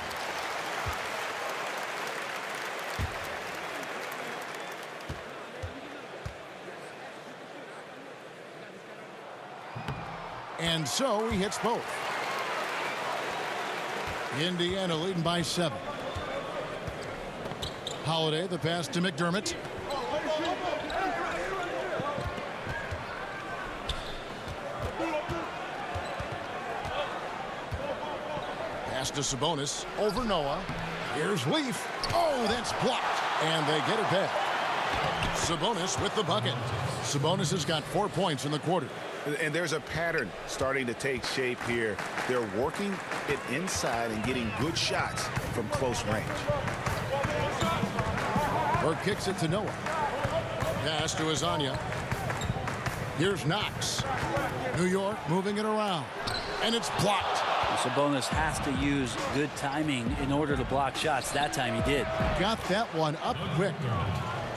And so he hits both. Indiana leading by 7. Holiday, the pass to McDermott. Pass to Sabonis over Noah. Here's Leaf. Oh, that's blocked. And they get it back. Sabonis with the bucket. Sabonis has got 4 points in the quarter. And there's a pattern starting to take shape here. They're working it inside and getting good shots from close range. Burke kicks it to Noah. Pass to Hazonia. Here's Knox. New York moving it around. And it's blocked. Sabonis has to use good timing in order to block shots. That time he did. Got that one up quick.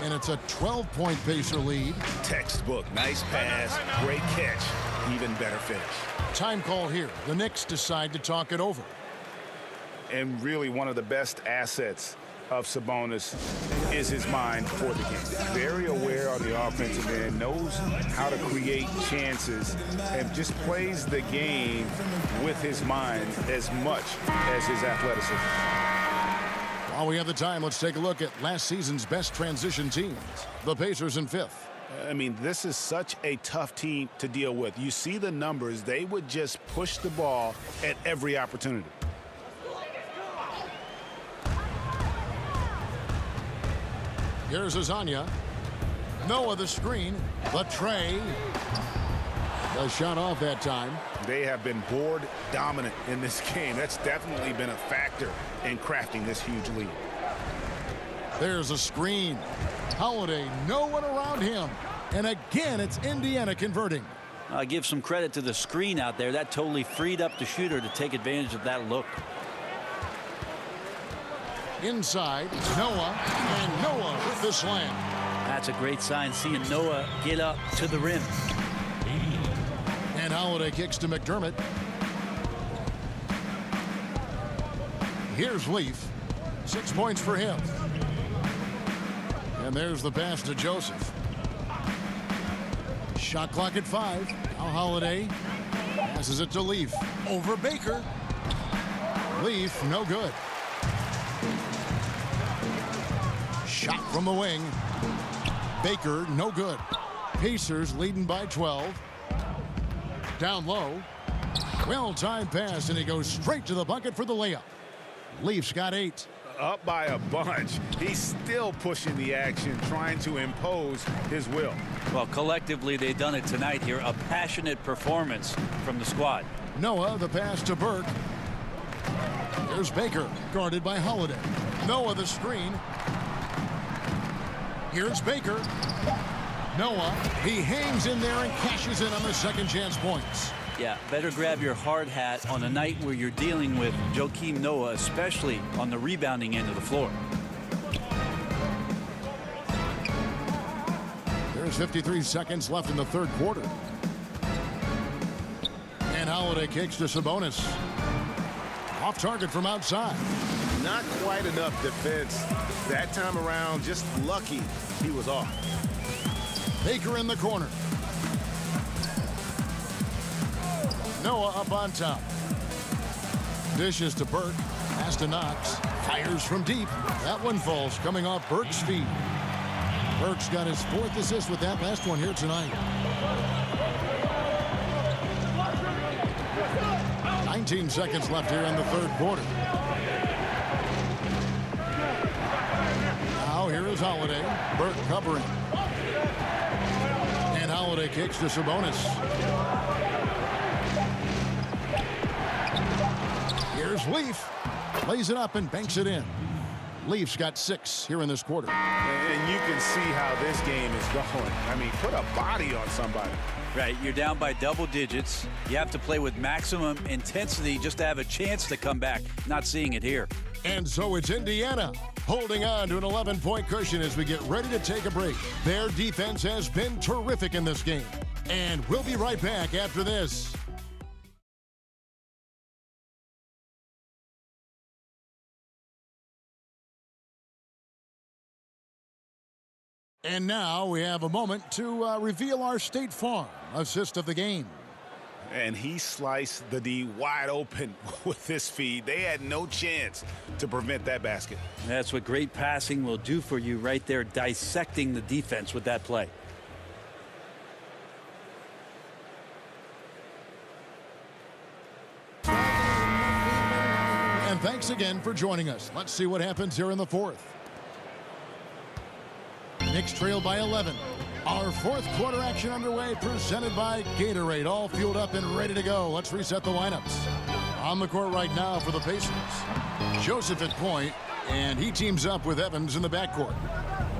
And it's a 12-point Pacer lead. Textbook. Nice pass. Great catch. Even better finish. Time call here. The Knicks decide to talk it over. And really one of the best assets of Sabonis is his mind for the game. Very aware on the offensive end, knows how to create chances, and just plays the game with his mind as much as his athleticism. While we have the time, let's take a look at last season's best transition teams. The Pacers in 5th. I mean, this is such a tough team to deal with. You see the numbers. They would just push the ball at every opportunity. Here's Hazonia. Noah the screen. The tray. A shot off that time. They have been board dominant in this game. That's definitely been a factor in crafting this huge lead. There's a screen. Holiday, no one around him. And again, it's Indiana converting. I give some credit to the screen out there. That totally freed up the shooter to take advantage of that look. Inside, Noah, and Noah with the slam. That's a great sign, seeing Noah get up to the rim. And Holiday kicks to McDermott. Here's Leaf. 6 points for him. And there's the pass to Joseph. Shot clock at 5. Now Holiday passes it to Leaf. Over Baker. Leaf, no good. Shot from the wing. Baker, no good. Pacers leading by 12. Down low. Well-timed pass, and he goes straight to the bucket for the layup. Leafs got 8. Up by a bunch. He's still pushing the action, trying to impose his will. Well, collectively, they've done it tonight here. A passionate performance from the squad. Noah, the pass to Burke. There's Baker, guarded by Holiday. Noah, the screen. Here's Baker. Noah, he hangs in there and cashes in on the second chance points. Yeah, better grab your hard hat on a night where you're dealing with Joakim Noah, especially on the rebounding end of the floor. There's 53 seconds left in the third quarter. And Holiday kicks to Sabonis. Off target from outside. Not quite enough defense that time around. Just lucky he was off. Baker in the corner. Noah up on top. Dishes to Burke. Pass to Knox. Fires from deep. That one falls, coming off Burke's feet. Burke's got his 4th assist with that last one here tonight. 19 seconds left here in the third quarter. Now here is Holiday. Burke covering. And Holiday kicks to Sabonis. Here's Leaf. Lays it up and banks it in. Leaf's got 6 here in this quarter. And you can see how this game is going. I mean, put a body on somebody. Right, you're down by double digits. You have to play with maximum intensity just to have a chance to come back. Not seeing it here. And so it's Indiana holding on to an 11-point cushion as we get ready to take a break. Their defense has been terrific in this game. And we'll be right back after this. And now we have a moment to reveal our State Farm assist of the game. And he sliced the D wide open with this feed. They had no chance to prevent that basket. That's what great passing will do for you right there, dissecting the defense with that play. And thanks again for joining us. Let's see what happens here in the fourth. Knicks trail by 11. Our fourth quarter action underway, presented by Gatorade. All fueled up and ready to go. Let's reset the lineups. On the court right now for the Pacers. Joseph at point, and he teams up with Evans in the backcourt.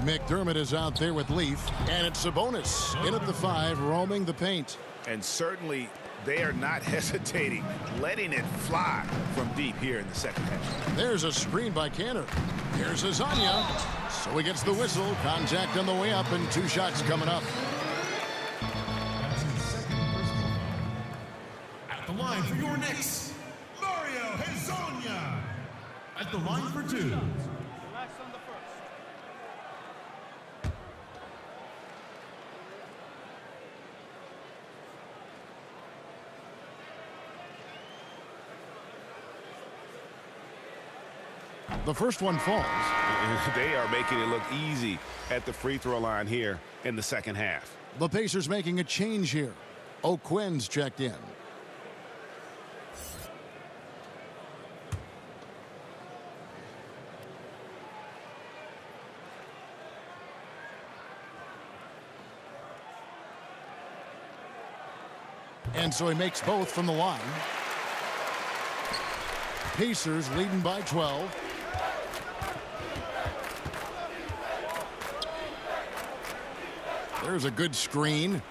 McDermott is out there with Leaf, and it's Sabonis in at the 5, roaming the paint. And certainly they are not hesitating, letting it fly from deep here in the second half. There's a screen by Canner. Here's Azania. So he gets the whistle. Contact on the way up, and 2 shots coming up. At the line for your Knicks, Mario Hezonja. At the line for 2. The first one falls. They are making it look easy at the free throw line here in the second half. The Pacers making a change here. O'Quinn's checked in. And so he makes both from the line. Pacers leading by 12. There's a good screen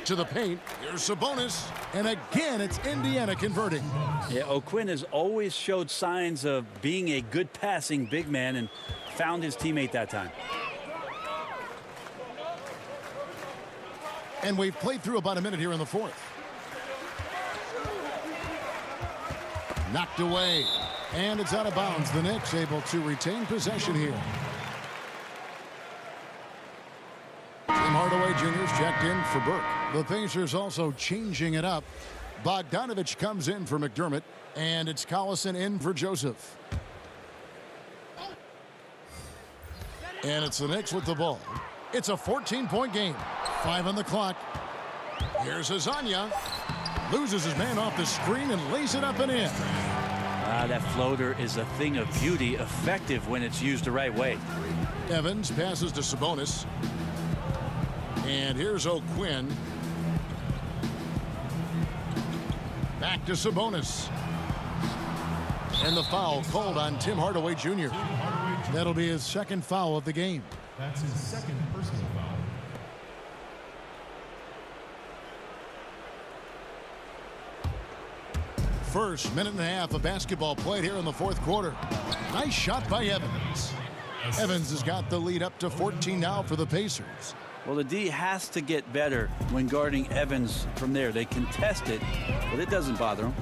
to the paint. Here's Sabonis. And again, it's Indiana converting. Yeah, O'Quinn has always showed signs of being a good passing big man and found his teammate that time. And we've played through about a minute here in the fourth. Knocked away. And it's out of bounds. The Knicks able to retain possession here. Tim Hardaway Jr. is checked in for Burke. The Pacers also changing it up. Bogdanovich comes in for McDermott. And it's Collison in for Joseph. And it's the Knicks with the ball. It's a 14-point game. 5 on the clock. Here's Azania. Loses his man off the screen and lays it up and in. That floater is a thing of beauty, effective when it's used the right way. Evans passes to Sabonis. And here's O'Quinn. Back to Sabonis. And the foul called on Tim Hardaway Jr. That'll be his second foul of the game. That's his second personal foul. First minute and a half of basketball played here in the fourth quarter. Nice shot by Evans. Evans has got the lead up to 14 now for the Pacers. Well, the D has to get better when guarding Evans from there. They contest it, but it doesn't bother them.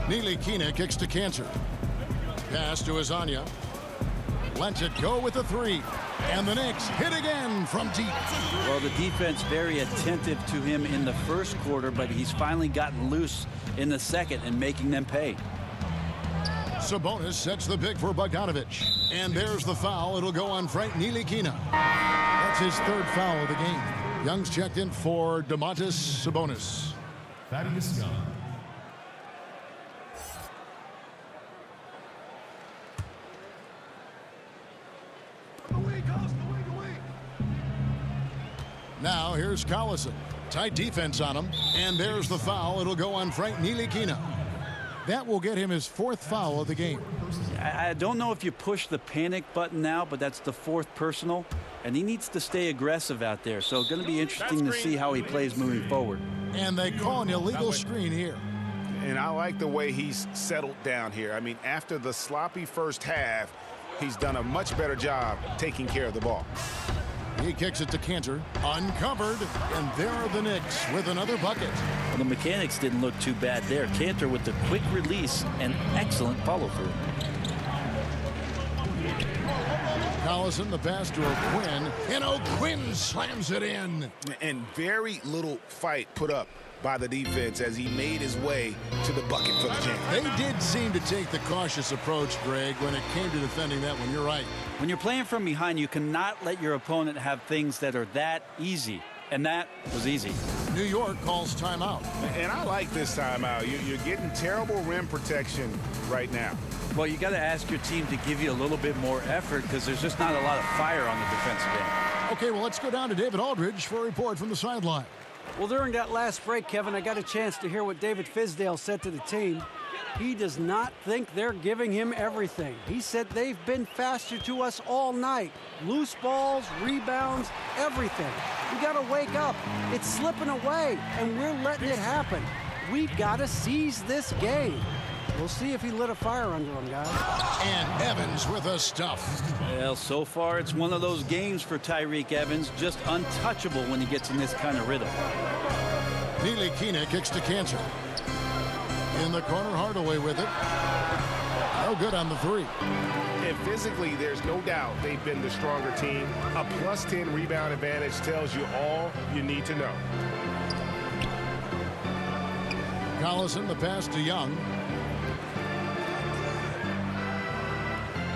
Ntilikina kicks to Cantor. Pass to Azania. Lets it go with the three. And the Knicks hit again from deep. Well, the defense very attentive to him in the first quarter, but he's finally gotten loose in the second and making them pay. Sabonis sets the pick for Bogdanovich. And there's the foul. It'll go on Frank Ntilikina. That's his third foul of the game. Young's checked in for Domantas Sabonis. Thaddeus Young. Now here's Collison. Tight defense on him. And there's the foul. It'll go on Frank Ntilikina. That will get him his fourth foul of the game. I don't know if you push the panic button now, but that's the fourth personal. And he needs to stay aggressive out there. So going to be interesting to see how he plays moving forward. And they call an illegal screen here. And I like the way he's settled down here. I mean, after the sloppy first half, he's done a much better job taking care of the ball. He kicks it to Cantor, uncovered, and there are the Knicks with another bucket. Well, the mechanics didn't look too bad there. Cantor with the quick release and excellent follow-through. Collison, the pass to O'Quinn, and O'Quinn slams it in. And very little fight put up by the defense as he made his way to the bucket for the jam. They did seem to take the cautious approach, Greg, when it came to defending that one. You're right. When you're playing from behind, you cannot let your opponent have things that are that easy. And that was easy. New York calls timeout. And I like this timeout. You're getting terrible rim protection right now. Well, you got to ask your team to give you a little bit more effort because there's just not a lot of fire on the defensive end. Okay, well, let's go down to David Aldridge for a report from the sideline. Well, during that last break, Kevin, I got a chance to hear what David Fizdale said to the team. He does not think they're giving him everything. He said they've been faster to us all night. Loose balls, rebounds, everything. We got to wake up. It's slipping away, and we're letting it happen. We've got to seize this game. We'll see if he lit a fire under him, guys. And Evans with a stuff. Well, so far it's one of those games for Tyreke Evans, just untouchable when he gets in this kind of rhythm. Ntilikina kicks to Cantor. In the corner, Hardaway with it. No good on the three. And physically, there's no doubt they've been the stronger team. A +10 rebound advantage tells you all you need to know. Collison, the pass to Young.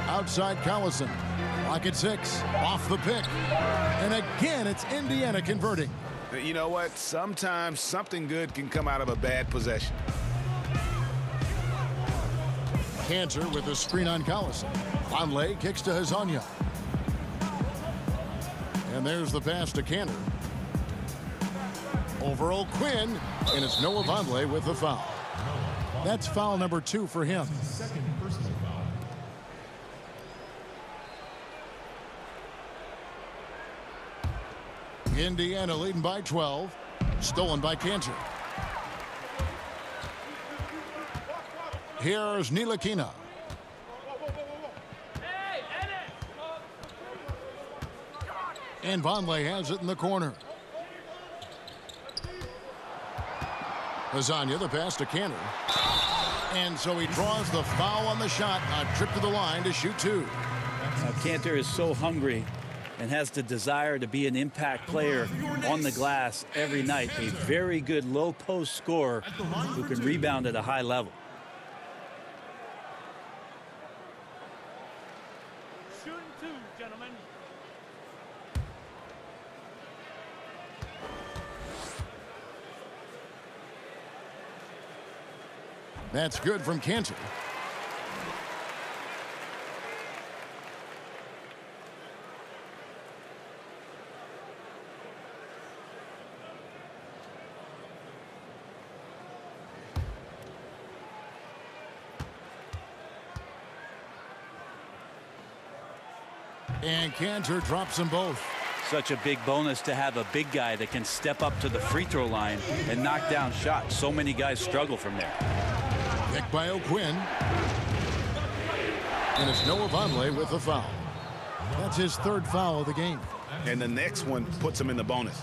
Outside Collison. Clock at 6. Off the pick. And again, it's Indiana converting. You know what? Sometimes something good can come out of a bad possession. Cantor with a screen on Collison. Conley kicks to Azania. And there's the pass to Cantor. over O'Quinn, and it's Noah Vonleh with the foul. That's foul number 2 for him. Second personal foul. Indiana leading by 12. Stolen by Cantor. Here's Ntilikina. And Vonleh has it in the corner. Lasagna, the pass to Cantor. And so he draws the foul on the shot. A trip to the line to shoot 2. Now, Cantor is so hungry and has the desire to be an impact player on the glass every night. A very good low post scorer who can rebound at a high level. Shooting 2, gentlemen. That's good from Cantor. And Cantor drops them both. Such a big bonus to have a big guy that can step up to the free throw line and knock down shots. So many guys struggle from there. Picked by O'Quinn. And it's Noah Vonleh with the foul. That's his 3rd foul of the game. And the next one puts him in the bonus.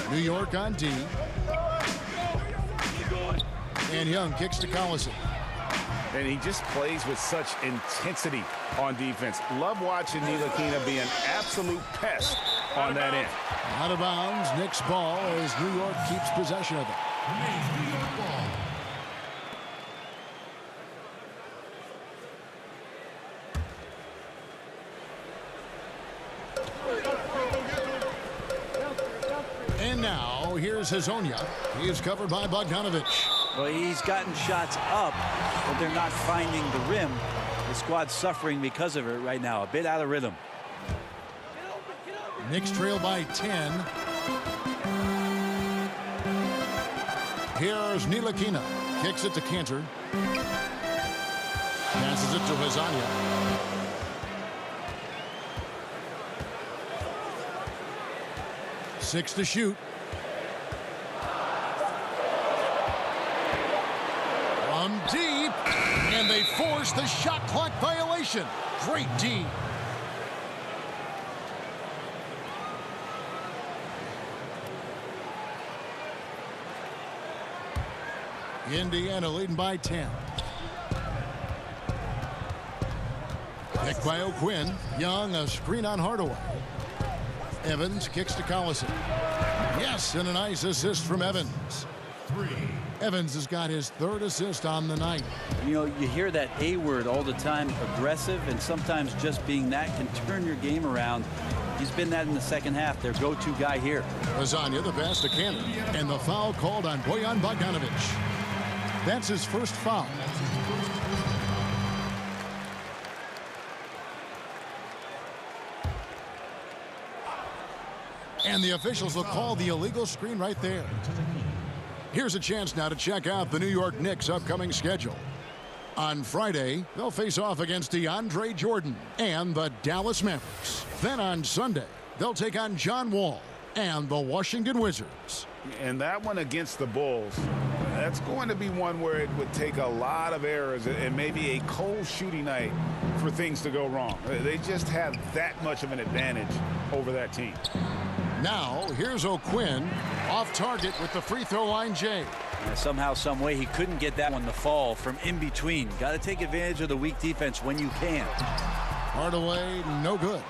New York on D. And Young kicks to Collison. And he just plays with such intensity on defense. Love watching Ntilikina be an absolute pest on that end. Out of bounds, Knicks ball as New York keeps possession of it. New York ball. And now, here's Hazonia. He is covered by Bogdanovich. Well, he's gotten shots up, but they're not finding the rim. The squad's suffering because of it right now. A bit out of rhythm. Knicks trail by 10. Here's Ntilikina. Kicks it to Cantor. Passes it to Hazonia. Six to shoot. From deep. And they force the shot clock violation. Great D. Indiana leading by 10. Picked by O'Quinn. Young, a screen on Hardaway. Evans kicks to Collison. Yes, and a nice assist from Evans. Evans has got his 3rd assist on the night. You know, you hear that A word all the time, aggressive, and sometimes just being that can turn your game around. He's been that in the second half, their go-to guy here. Lasagna, the pass to Cantor. And the foul called on Bojan Bogdanovich. That's his 1st foul. And the officials will call the illegal screen right there. Here's a chance now to check out the New York Knicks' upcoming schedule. On Friday, they'll face off against DeAndre Jordan and the Dallas Mavericks. Then on Sunday, they'll take on John Wall and the Washington Wizards. And that one against the Bulls, that's going to be one where it would take a lot of errors and maybe a cold shooting night for things to go wrong. They just have that much of an advantage over that team. Now, here's O'Quinn off target with the free throw line J. Somehow, some way, he couldn't get that one to fall from in between. Got to take advantage of the weak defense when you can. Hardaway, no good.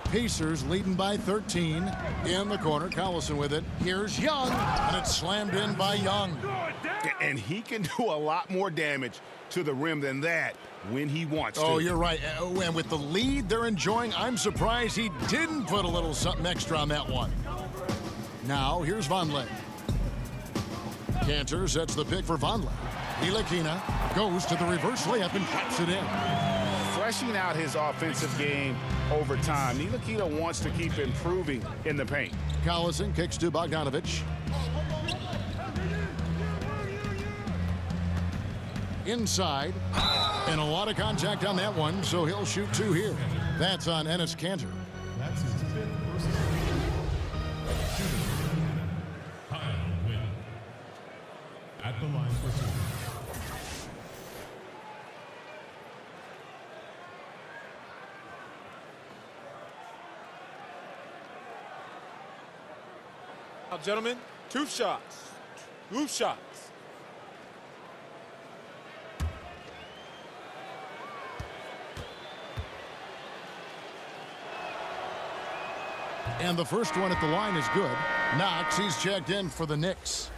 Pacers leading by 13. In the corner, Collison with it. Here's Young, and it's slammed in by Young. And he can do a lot more damage to the rim than that when he wants to. Oh, you're right. And with the lead they're enjoying, I'm surprised he didn't put a little something extra on that one. Now, here's Vonleh. Cantor sets the pick for Vonleh. Ntilikina goes to the reverse layup and drops it in. fleshing out his offensive game over time. Ntilikina wants to keep improving in the paint. Collison kicks to Bogdanovic. Inside. And a lot of contact on that one, so he'll shoot 2 here. That's on Enes Kanter. That's his 5th personal shooter. Kyle Wynn at the line for 2. Now, gentlemen, 2 shots. 2 shots. And the first one at the line is good. Knox, he's checked in for the Knicks.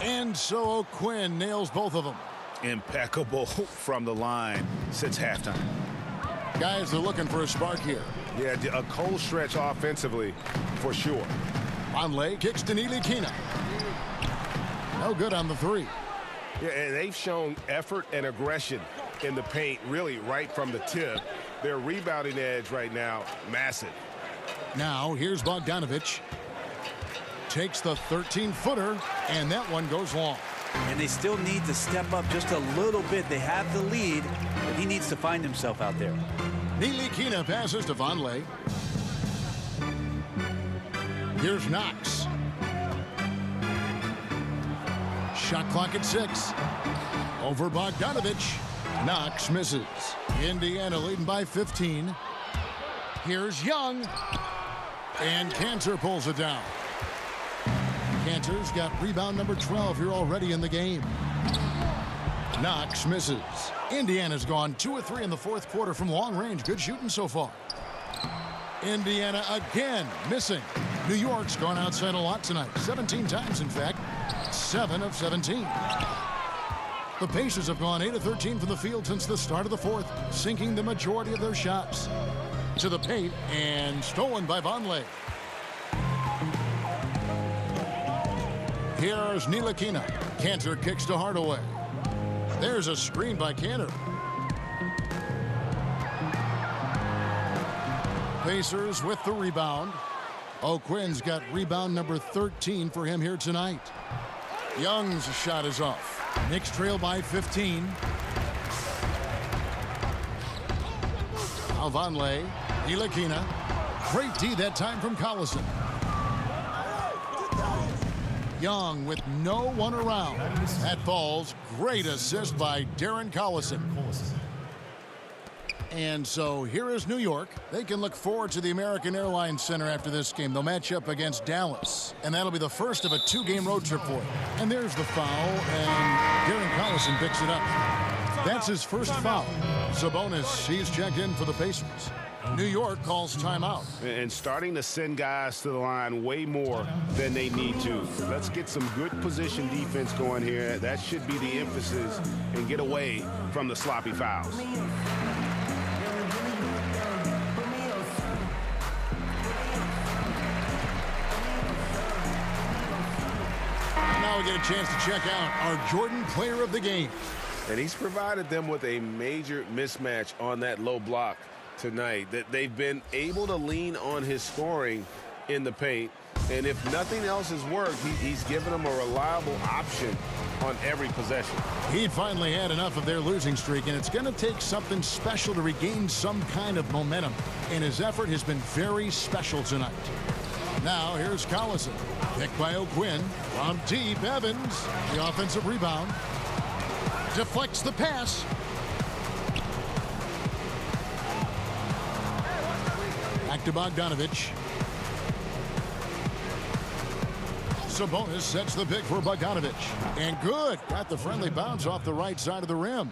And so O'Quinn nails both of them. Impeccable from the line since halftime. Guys are looking for a spark here. Yeah, a cold stretch offensively for sure. Vonleh kicks to Ntilikina. No good on the 3. Yeah, and they've shown effort and aggression in the paint really right from the tip. Their rebounding edge right now, massive. Now here's Bogdanovic. Takes the 13-footer, and that one goes long. And they still need to step up just a little bit. They have the lead, but he needs to find himself out there. Ntilikina passes to Vonleh. Here's Knox. Shot clock at 6. Over Bogdanovic. Knox misses. Indiana leading by 15. Here's Young. And Kanter pulls it down. Kanter's got rebound number 12 here already in the game. Knox misses. Indiana's gone 2 of 3 in the 4th quarter from long range. Good shooting so far. Indiana again missing. New York's gone outside a lot tonight. 17 times, in fact. 7 of 17. The Pacers have gone 8 of 13 from the field since the start of the 4th, sinking the majority of their shots. To the paint and stolen by Vonleh. Here's Ntilikina. Kanter kicks to Hardaway. There's a screen by Kanter. Pacers with the rebound. O'Quinn's got rebound number 13 for him here tonight. Young's shot is off. Knicks trail by 15. Now Vonleh. Ntilikina. Great D that time from Collison. Young with no one around. That falls. Great assist by Darren Collison. And so here is New York. They can look forward to the American Airlines Center after this game. They'll match up against Dallas. And that'll be the first of a 2-game road trip for them. And there's the foul. And Darren Collison picks it up. That's his first foul. Sabonis, he's checked in for the Pacers. New York calls timeout. And starting to send guys to the line way more than they need to. Let's get some good position defense going here. That should be the emphasis, and get away from the sloppy fouls. Now we get a chance to check out our Jordan player of the game. And he's provided them with a major mismatch on that low block tonight, that they've been able to lean on his scoring in the paint. And if nothing else has worked, he's given them a reliable option on every possession. He finally had enough of their losing streak, and it's going to take something special to regain some kind of momentum. And his effort has been very special tonight. Now here's Collison. Picked by O'Quinn. From deep, Evans. The offensive rebound. Deflects the pass. Back to Bogdanovic. Sabonis sets the pick for Bogdanovic. And good. Got the friendly bounce off the right side of the rim.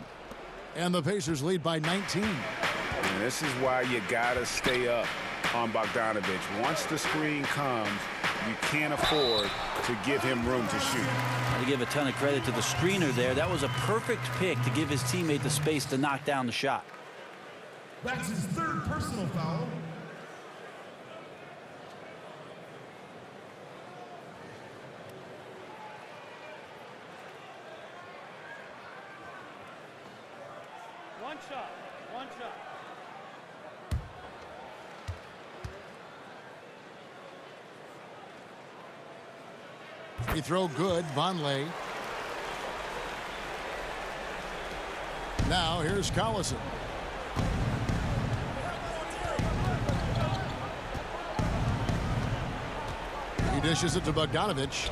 And the Pacers lead by 19. And this is why you got to stay up on Bogdanovic. Once the screen comes, you can't afford to give him room to shoot. To give a ton of credit to the screener there. That was a perfect pick to give his teammate the space to knock down the shot. That's his third personal foul. One shot. One shot. Free throw good. Vonleh. Now here's Collison. He dishes it to Bogdanovich.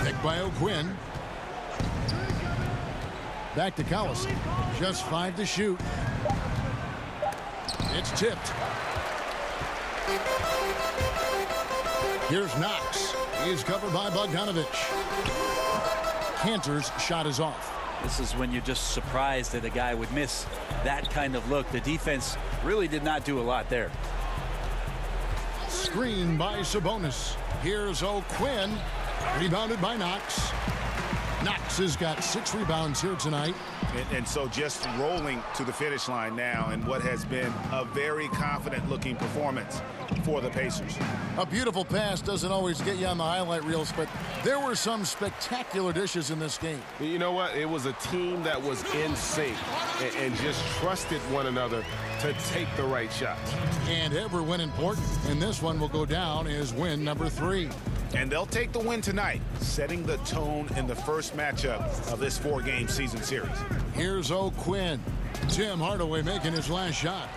Picked by O'Quinn. Back to Collison. Just 5 to shoot. It's tipped. Here's Knox. He's covered by Bogdanovich. Cantor's shot is off. This is when you're just surprised that a guy would miss that kind of look. The defense really did not do a lot there. Screen by Sabonis. Here's O'Quinn. Rebounded by Knox. Knox has got 6 rebounds here tonight. And so just rolling to the finish line now in what has been a very confident-looking performance for the Pacers. A beautiful pass doesn't always get you on the highlight reels, but there were some spectacular dishes in this game. You know what? It was a team that was in sync and just trusted one another to take the right shots. And every win important, and this one will go down as win number 3. And they'll take the win tonight, setting the tone in the first matchup of this 4-game season series. Here's O'Quinn. Tim Hardaway making his last shot.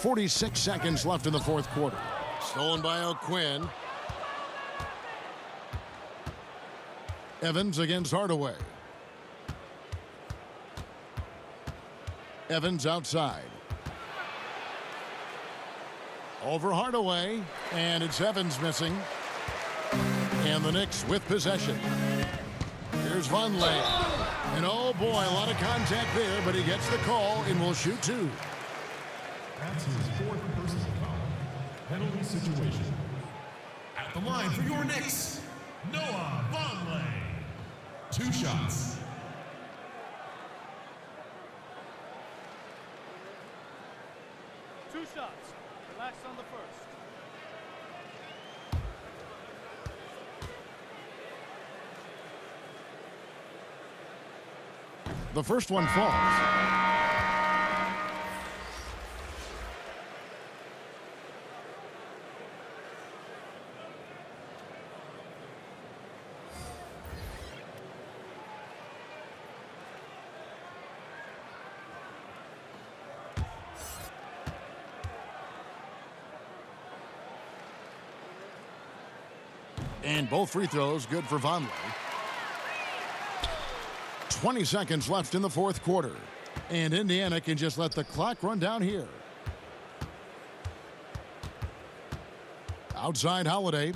.46 seconds left in the fourth quarter. Stolen by O'Quinn. Evans against Hardaway. Evans outside. Over Hardaway, and it's Evans missing. And the Knicks with possession. Here's Vonleh. And oh boy, a lot of contact there, but he gets the call and will shoot 2. That's his 4th personal foul. Penalty situation. At the line for your Knicks, Noah Vonleh. 2 shots. Two shots. Relax on the first. The first one falls. And both free throws good for Vonleh. 20 seconds left in the fourth quarter. And Indiana can just let the clock run down here. Outside Holiday.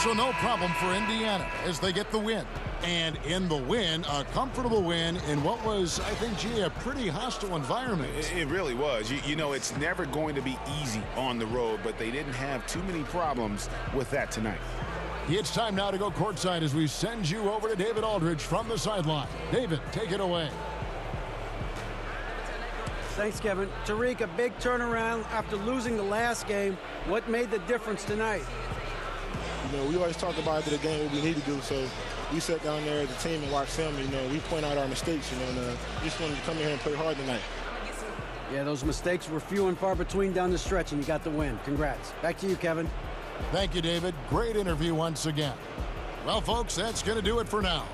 So no problem for Indiana as they get the win. And in the win, a comfortable win in what was, I think, gee, a pretty hostile environment. It really was. You know, it's never going to be easy on the road, but they didn't have too many problems with that tonight. It's time now to go courtside as we send you over to David Aldridge from the sideline. David, take it away. Thanks, Kevin. Tyreke, a big turnaround after losing the last game. What made the difference tonight? You know, we always talk about after the game what we need to do, so we sat down there as a team and watched film. You know, we point out our mistakes, you know, and just wanted to come in here and play hard tonight. Yeah, those mistakes were few and far between down the stretch, and you got the win. Congrats. Back to you, Kevin. Thank you, David. Great interview once again. Well, folks, that's going to do it for now.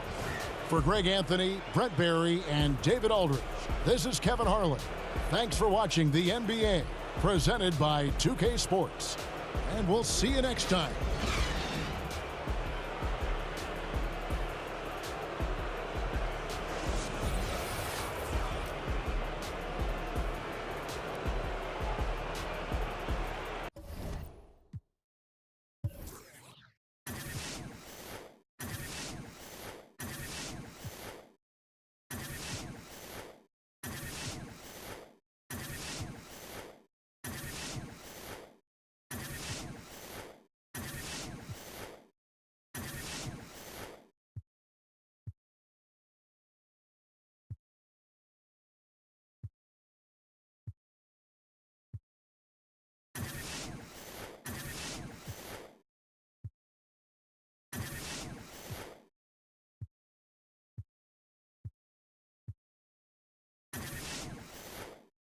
For Greg Anthony, Brett Barry, and David Aldridge, this is Kevin Harlan. Thanks for watching the NBA, presented by 2K Sports. And we'll see you next time.